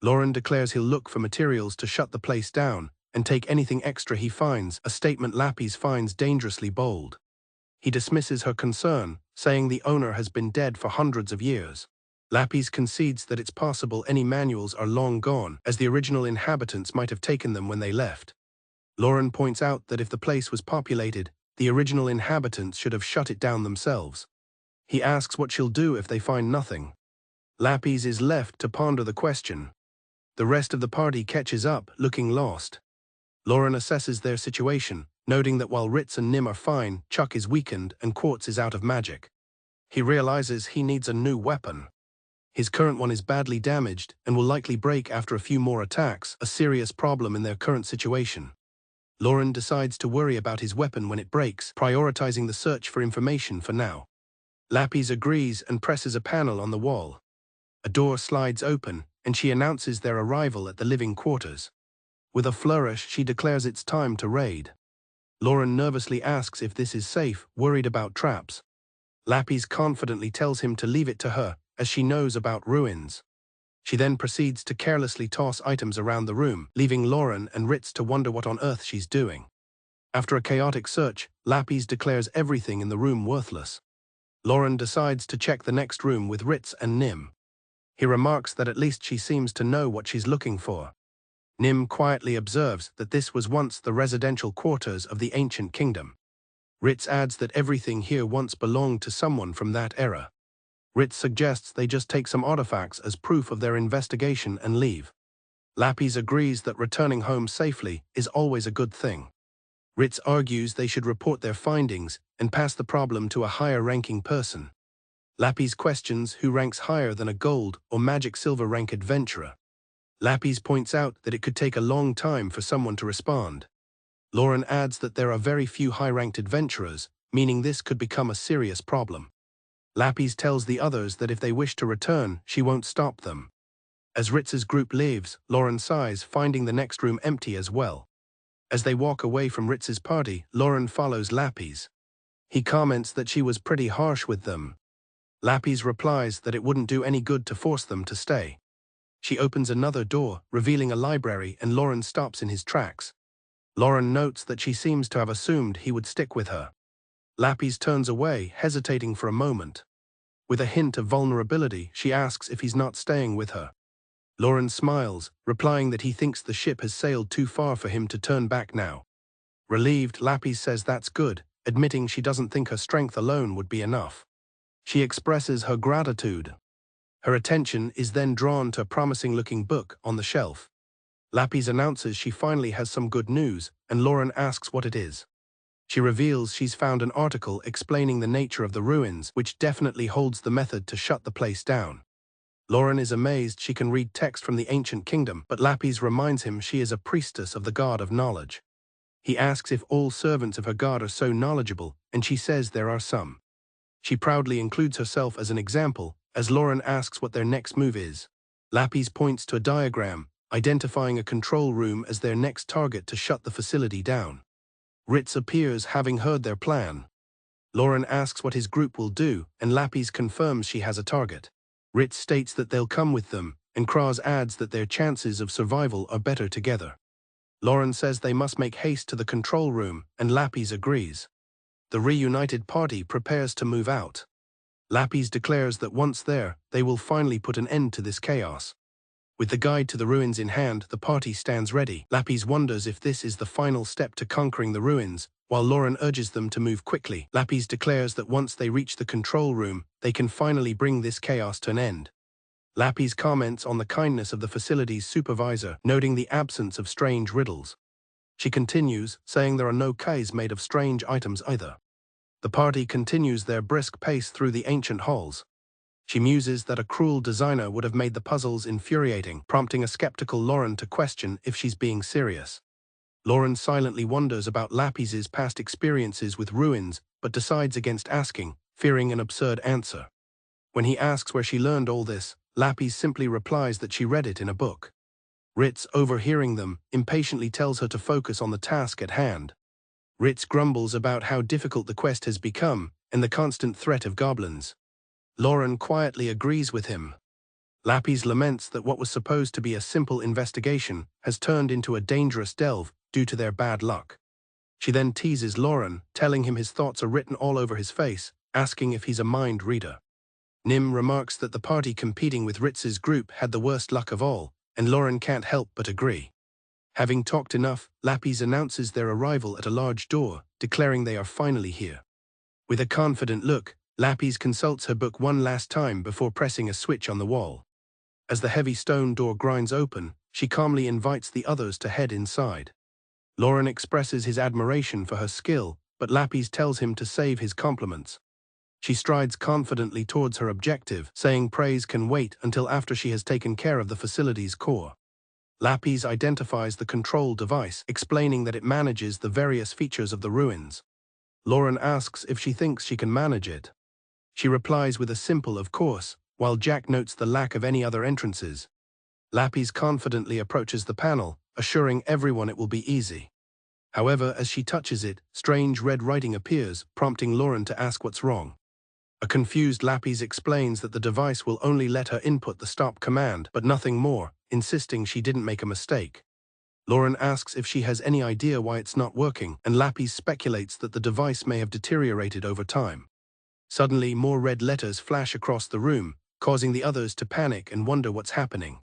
Lauren declares he'll look for materials to shut the place down and take anything extra he finds, a statement Lapis finds dangerously bold. He dismisses her concern, saying the owner has been dead for hundreds of years. Lapis concedes that it's possible any manuals are long gone, as the original inhabitants might have taken them when they left. Lauren points out that if the place was populated, the original inhabitants should have shut it down themselves. He asks what she'll do if they find nothing. Lapis is left to ponder the question. The rest of the party catches up, looking lost. Lauren assesses their situation, noting that while Ritz and Nim are fine, Chuck is weakened and Quartz is out of magic. He realizes he needs a new weapon. His current one is badly damaged and will likely break after a few more attacks, a serious problem in their current situation. Lauren decides to worry about his weapon when it breaks, prioritizing the search for information for now. Lapis agrees and presses a panel on the wall. A door slides open, and she announces their arrival at the living quarters. With a flourish, she declares it's time to raid. Lauren nervously asks if this is safe, worried about traps. Lapis confidently tells him to leave it to her, as she knows about ruins. She then proceeds to carelessly toss items around the room, leaving Lauren and Ritz to wonder what on earth she's doing. After a chaotic search, Lapis declares everything in the room worthless. Lauren decides to check the next room with Ritz and Nim. He remarks that at least she seems to know what she's looking for. Nim quietly observes that this was once the residential quarters of the ancient kingdom. Ritz adds that everything here once belonged to someone from that era. Ritz suggests they just take some artifacts as proof of their investigation and leave. Lapis agrees that returning home safely is always a good thing. Ritz argues they should report their findings and pass the problem to a higher-ranking person. Lapis questions who ranks higher than a gold or magic silver rank adventurer. Lapis points out that it could take a long time for someone to respond. Lauren adds that there are very few high-ranked adventurers, meaning this could become a serious problem. Lapis tells the others that if they wish to return, she won't stop them. As Ritz's group leaves, Lauren sighs, finding the next room empty as well. As they walk away from Ritz's party, Lauren follows Lapis. He comments that she was pretty harsh with them. Lapis replies that it wouldn't do any good to force them to stay. She opens another door, revealing a library, and Lauren stops in his tracks. Lauren notes that she seems to have assumed he would stick with her. Lapis turns away, hesitating for a moment. With a hint of vulnerability, she asks if he's not staying with her. Lauren smiles, replying that he thinks the ship has sailed too far for him to turn back now. Relieved, Lapis says that's good, admitting she doesn't think her strength alone would be enough. She expresses her gratitude. Her attention is then drawn to a promising-looking book on the shelf. Lapis announces she finally has some good news, and Lauren asks what it is. She reveals she's found an article explaining the nature of the ruins, which definitely holds the method to shut the place down. Lauren is amazed she can read text from the ancient kingdom, but Lapis reminds him she is a priestess of the god of knowledge. He asks if all servants of her god are so knowledgeable, and she says there are some. She proudly includes herself as an example, as Lauren asks what their next move is. Lapis points to a diagram, identifying a control room as their next target to shut the facility down. Ritz appears, having heard their plan. Lauren asks what his group will do, and Lapis confirms she has a target. Ritz states that they'll come with them, and Kraz adds that their chances of survival are better together. Lauren says they must make haste to the control room, and Lapis agrees. The reunited party prepares to move out. Lapis declares that once there, they will finally put an end to this chaos. With the guide to the ruins in hand, the party stands ready. Lapis wonders if this is the final step to conquering the ruins, while Lauren urges them to move quickly. Lapis declares that once they reach the control room, they can finally bring this chaos to an end. Lapis comments on the kindness of the facility's supervisor, noting the absence of strange riddles. She continues, saying there are no keys made of strange items either. The party continues their brisk pace through the ancient halls. She muses that a cruel designer would have made the puzzles infuriating, prompting a skeptical Lauren to question if she's being serious. Lauren silently wonders about Lapis's past experiences with ruins, but decides against asking, fearing an absurd answer. When he asks where she learned all this, Lapis simply replies that she read it in a book. Ritz, overhearing them, impatiently tells her to focus on the task at hand. Ritz grumbles about how difficult the quest has become, and the constant threat of goblins. Lauren quietly agrees with him. Lapis laments that what was supposed to be a simple investigation has turned into a dangerous delve due to their bad luck. She then teases Lauren, telling him his thoughts are written all over his face, asking if he's a mind reader. Nim remarks that the party competing with Ritz's group had the worst luck of all, and Lauren can't help but agree. Having talked enough, Lapis announces their arrival at a large door, declaring they are finally here. With a confident look, Lapis consults her book one last time before pressing a switch on the wall. As the heavy stone door grinds open, she calmly invites the others to head inside. Lauren expresses his admiration for her skill, but Lapis tells him to save his compliments. She strides confidently towards her objective, saying praise can wait until after she has taken care of the facility's core. Lapis identifies the control device, explaining that it manages the various features of the ruins. Lauren asks if she thinks she can manage it. She replies with a simple "of course," while Jack notes the lack of any other entrances. Lapis confidently approaches the panel, assuring everyone it will be easy. However, as she touches it, strange red writing appears, prompting Lauren to ask what's wrong. A confused Lapis explains that the device will only let her input the stop command, but nothing more, insisting she didn't make a mistake. Lauren asks if she has any idea why it's not working, and Lapis speculates that the device may have deteriorated over time. Suddenly, more red letters flash across the room, causing the others to panic and wonder what's happening.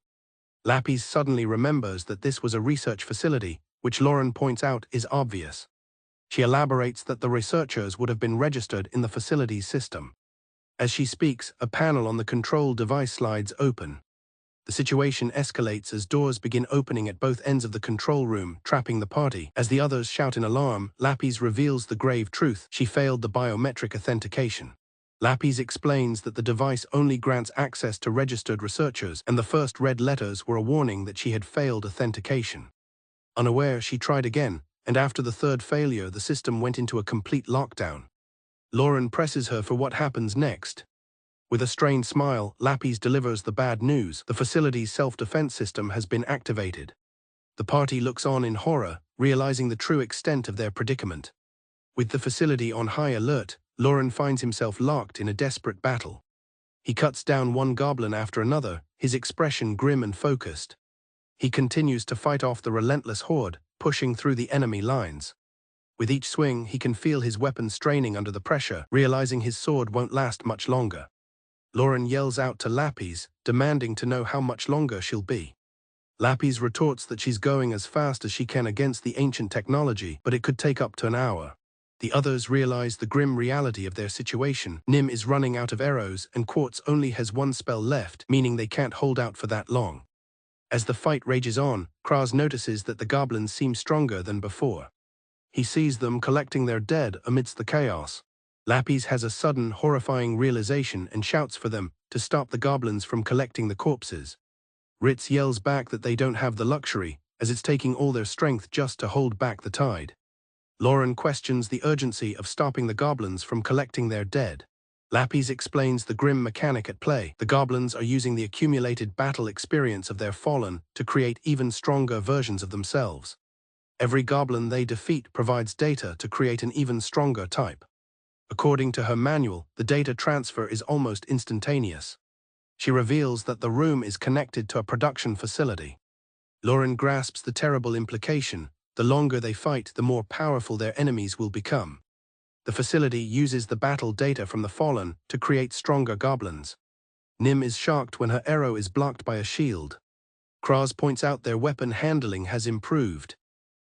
Lapis suddenly remembers that this was a research facility, which Lauren points out is obvious. She elaborates that the researchers would have been registered in the facility's system. As she speaks, a panel on the control device slides open. The situation escalates as doors begin opening at both ends of the control room, trapping the party. As the others shout in alarm, Lapis reveals the grave truth: she failed the biometric authentication. Lapis explains that the device only grants access to registered researchers, and the first red letters were a warning that she had failed authentication. Unaware, she tried again, and after the third failure, the system went into a complete lockdown. Lauren presses her for what happens next. With a strained smile, Lapis delivers the bad news: the facility's self-defense system has been activated. The party looks on in horror, realizing the true extent of their predicament. With the facility on high alert, Lauren finds himself locked in a desperate battle. He cuts down one goblin after another, his expression grim and focused. He continues to fight off the relentless horde, pushing through the enemy lines. With each swing, he can feel his weapon straining under the pressure, realizing his sword won't last much longer. Lauren yells out to Lapis, demanding to know how much longer she'll be. Lapis retorts that she's going as fast as she can against the ancient technology, but it could take up to an hour. The others realize the grim reality of their situation. Nim is running out of arrows, and Quartz only has one spell left, meaning they can't hold out for that long. As the fight rages on, Kraz notices that the goblins seem stronger than before. He sees them collecting their dead amidst the chaos. Lapis has a sudden, horrifying realization and shouts for them to stop the goblins from collecting the corpses. Ritz yells back that they don't have the luxury, as it's taking all their strength just to hold back the tide. Lauren questions the urgency of stopping the goblins from collecting their dead. Lapis explains the grim mechanic at play. The goblins are using the accumulated battle experience of their fallen to create even stronger versions of themselves. Every goblin they defeat provides data to create an even stronger type. According to her manual, the data transfer is almost instantaneous. She reveals that the room is connected to a production facility. Lauren grasps the terrible implication: the longer they fight, the more powerful their enemies will become. The facility uses the battle data from the fallen to create stronger goblins. Nim is shocked when her arrow is blocked by a shield. Kraz points out their weapon handling has improved.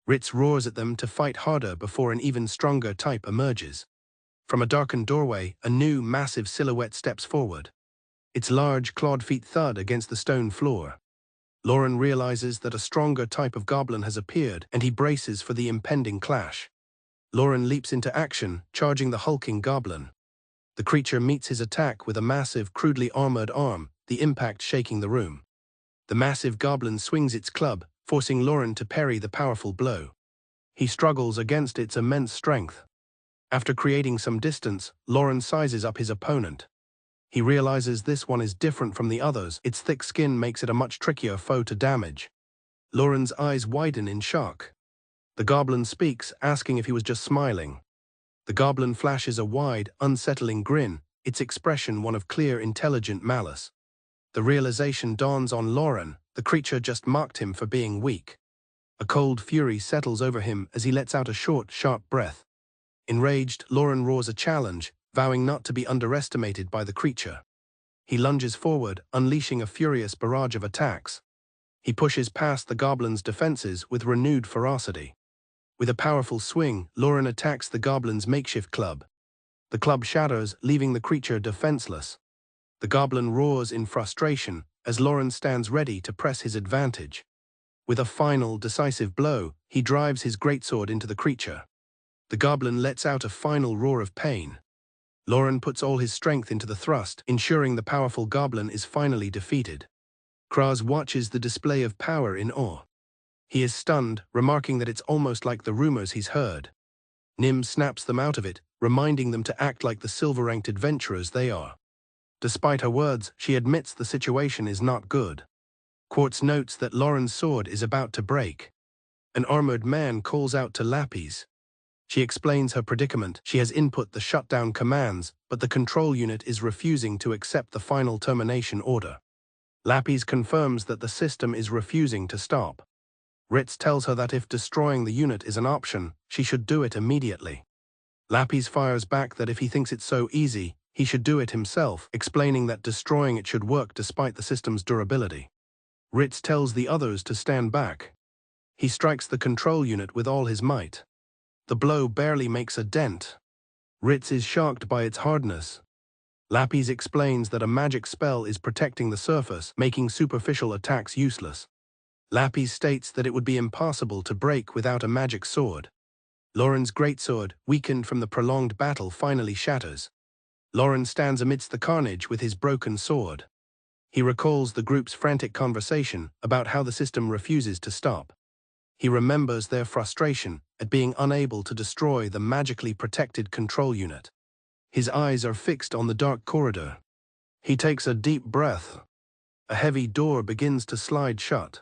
Ritz roars at them to fight harder before an even stronger type emerges. From a darkened doorway, a new, massive silhouette steps forward. Its large, clawed feet thud against the stone floor. Lauren realizes that a stronger type of goblin has appeared, and he braces for the impending clash. Lauren leaps into action, charging the hulking goblin. The creature meets his attack with a massive, crudely armored arm, the impact shaking the room. The massive goblin swings its club, forcing Lauren to parry the powerful blow. He struggles against its immense strength. After creating some distance, Lauren sizes up his opponent. He realizes this one is different from the others. Its thick skin makes it a much trickier foe to damage. Lauren's eyes widen in shock. The goblin speaks, asking if he was just smiling. The goblin flashes a wide, unsettling grin, its expression one of clear, intelligent malice. The realization dawns on Lauren: the creature just mocked him for being weak. A cold fury settles over him as he lets out a short, sharp breath. Enraged, Lauren roars a challenge, vowing not to be underestimated by the creature. He lunges forward, unleashing a furious barrage of attacks. He pushes past the goblin's defenses with renewed ferocity. With a powerful swing, Lauren attacks the goblin's makeshift club. The club shatters, leaving the creature defenseless. The goblin roars in frustration as Lauren stands ready to press his advantage. With a final, decisive blow, he drives his greatsword into the creature. The goblin lets out a final roar of pain. Lauren puts all his strength into the thrust, ensuring the powerful goblin is finally defeated. Kraz watches the display of power in awe. He is stunned, remarking that it's almost like the rumors he's heard. Nim snaps them out of it, reminding them to act like the silver-ranked adventurers they are. Despite her words, she admits the situation is not good. Quartz notes that Lauren's sword is about to break. An armored man calls out to Lapis. She explains her predicament. She has input the shutdown commands, but the control unit is refusing to accept the final termination order. Lapis confirms that the system is refusing to stop. Ritz tells her that if destroying the unit is an option, she should do it immediately. Lapis fires back that if he thinks it's so easy, he should do it himself, explaining that destroying it should work despite the system's durability. Ritz tells the others to stand back. He strikes the control unit with all his might. The blow barely makes a dent. Ritz is shocked by its hardness. Lapis explains that a magic spell is protecting the surface, making superficial attacks useless. Lapis states that it would be impossible to break without a magic sword. Lauren's greatsword, weakened from the prolonged battle, finally shatters. Lauren stands amidst the carnage with his broken sword. He recalls the group's frantic conversation about how the system refuses to stop. He remembers their frustration at being unable to destroy the magically protected control unit. His eyes are fixed on the dark corridor. He takes a deep breath. A heavy door begins to slide shut.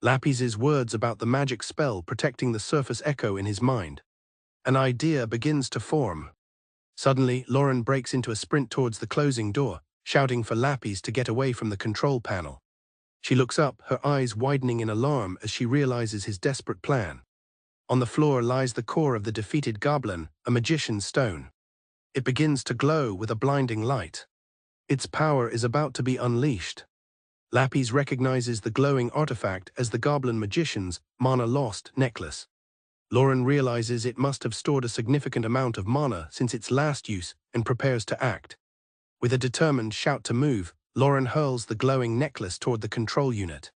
Lapis's words about the magic spell protecting the surface echo in his mind. An idea begins to form. Suddenly, Lauren breaks into a sprint towards the closing door, shouting for Lapis to get away from the control panel. She looks up, her eyes widening in alarm as she realizes his desperate plan. On the floor lies the core of the defeated goblin, a magician's stone. It begins to glow with a blinding light. Its power is about to be unleashed. Lapis recognizes the glowing artifact as the goblin magician's mana-lost necklace. Lauren realizes it must have stored a significant amount of mana since its last use and prepares to act. With a determined shout to move, Lauren hurls the glowing necklace toward the control unit.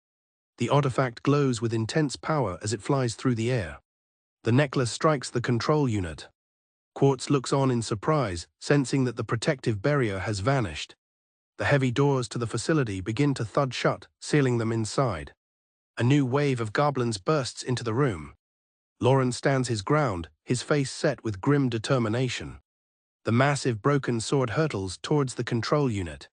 The artifact glows with intense power as it flies through the air. The necklace strikes the control unit. Quartz looks on in surprise, sensing that the protective barrier has vanished. The heavy doors to the facility begin to thud shut, sealing them inside. A new wave of goblins bursts into the room. Lauren stands his ground, his face set with grim determination. The massive broken sword hurtles towards the control unit.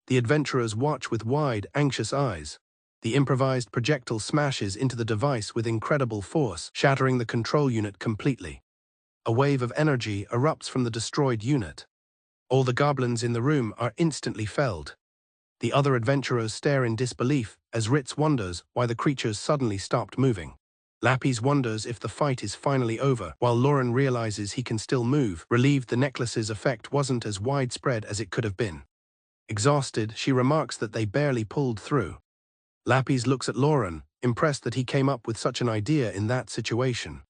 The adventurers watch with wide, anxious eyes. The improvised projectile smashes into the device with incredible force, shattering the control unit completely. A wave of energy erupts from the destroyed unit. All the goblins in the room are instantly felled. The other adventurers stare in disbelief as Ritz wonders why the creatures suddenly stopped moving. Lapis wonders if the fight is finally over, while Lauren realizes he can still move, relieved the necklace's effect wasn't as widespread as it could have been. Exhausted, she remarks that they barely pulled through. Lapis looks at Lauren, impressed that he came up with such an idea in that situation.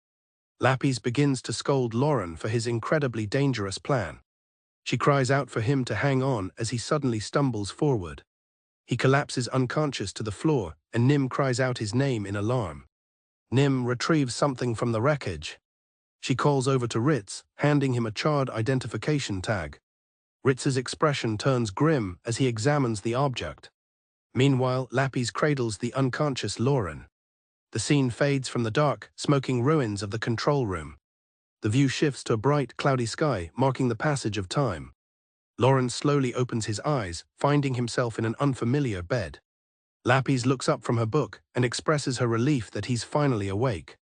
Lapis begins to scold Lauren for his incredibly dangerous plan. She cries out for him to hang on as he suddenly stumbles forward. He collapses unconscious to the floor, and Nim cries out his name in alarm. Nim retrieves something from the wreckage. She calls over to Ritz, handing him a charred identification tag. Ritz's expression turns grim as he examines the object. Meanwhile, Lapis cradles the unconscious Lauren. The scene fades from the dark, smoking ruins of the control room. The view shifts to a bright, cloudy sky, marking the passage of time. Lauren slowly opens his eyes, finding himself in an unfamiliar bed. Lapis looks up from her book and expresses her relief that he's finally awake.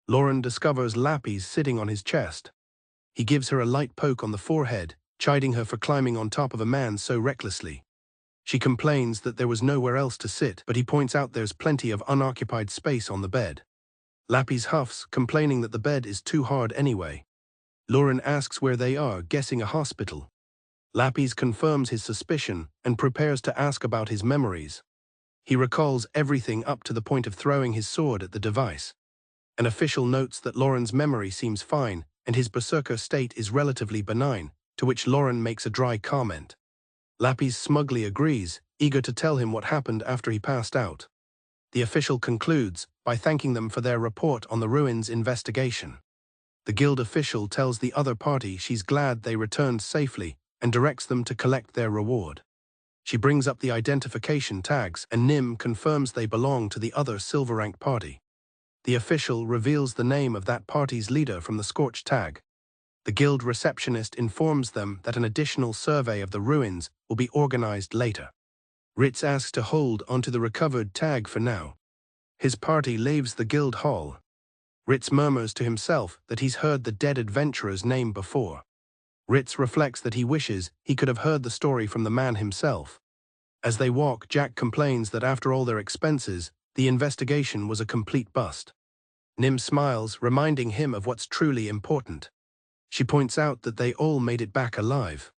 Lauren discovers Lapis sitting on his chest. He gives her a light poke on the forehead, chiding her for climbing on top of a man so recklessly. She complains that there was nowhere else to sit, but he points out there's plenty of unoccupied space on the bed. Lapis huffs, complaining that the bed is too hard anyway. Lauren asks where they are, guessing a hospital. Lapis confirms his suspicion and prepares to ask about his memories. He recalls everything up to the point of throwing his sword at the device. An official notes that Lauren's memory seems fine and his berserker state is relatively benign, to which Lauren makes a dry comment. Lapis smugly agrees, eager to tell him what happened after he passed out. The official concludes by thanking them for their report on the ruins investigation. The guild official tells the other party she's glad they returned safely and directs them to collect their reward. She brings up the identification tags, and Nim confirms they belong to the other silver rank party. The official reveals the name of that party's leader from the scorched tag. The guild receptionist informs them that an additional survey of the ruins will be organized later. Ritz asks to hold onto the recovered tag for now. His party leaves the guild hall. Ritz murmurs to himself that he's heard the dead adventurer's name before. Ritz reflects that he wishes he could have heard the story from the man himself. As they walk, Jack complains that after all their expenses, the investigation was a complete bust. Nim smiles, reminding him of what's truly important. She points out that they all made it back alive.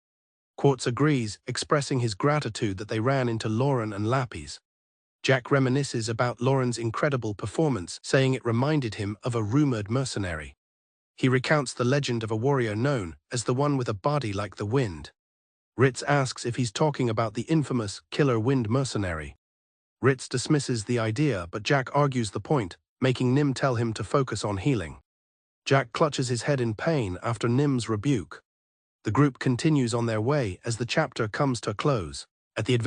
Quartz agrees, expressing his gratitude that they ran into Lauren and Lapis. Jack reminisces about Lauren's incredible performance, saying it reminded him of a rumored mercenary. He recounts the legend of a warrior known as the one with a body like the wind. Ritz asks if he's talking about the infamous Killer Wind mercenary. Ritz dismisses the idea, but Jack argues the point, making Nim tell him to focus on healing. Jack clutches his head in pain after Nim's rebuke. The group continues on their way as the chapter comes to a close. At the adventure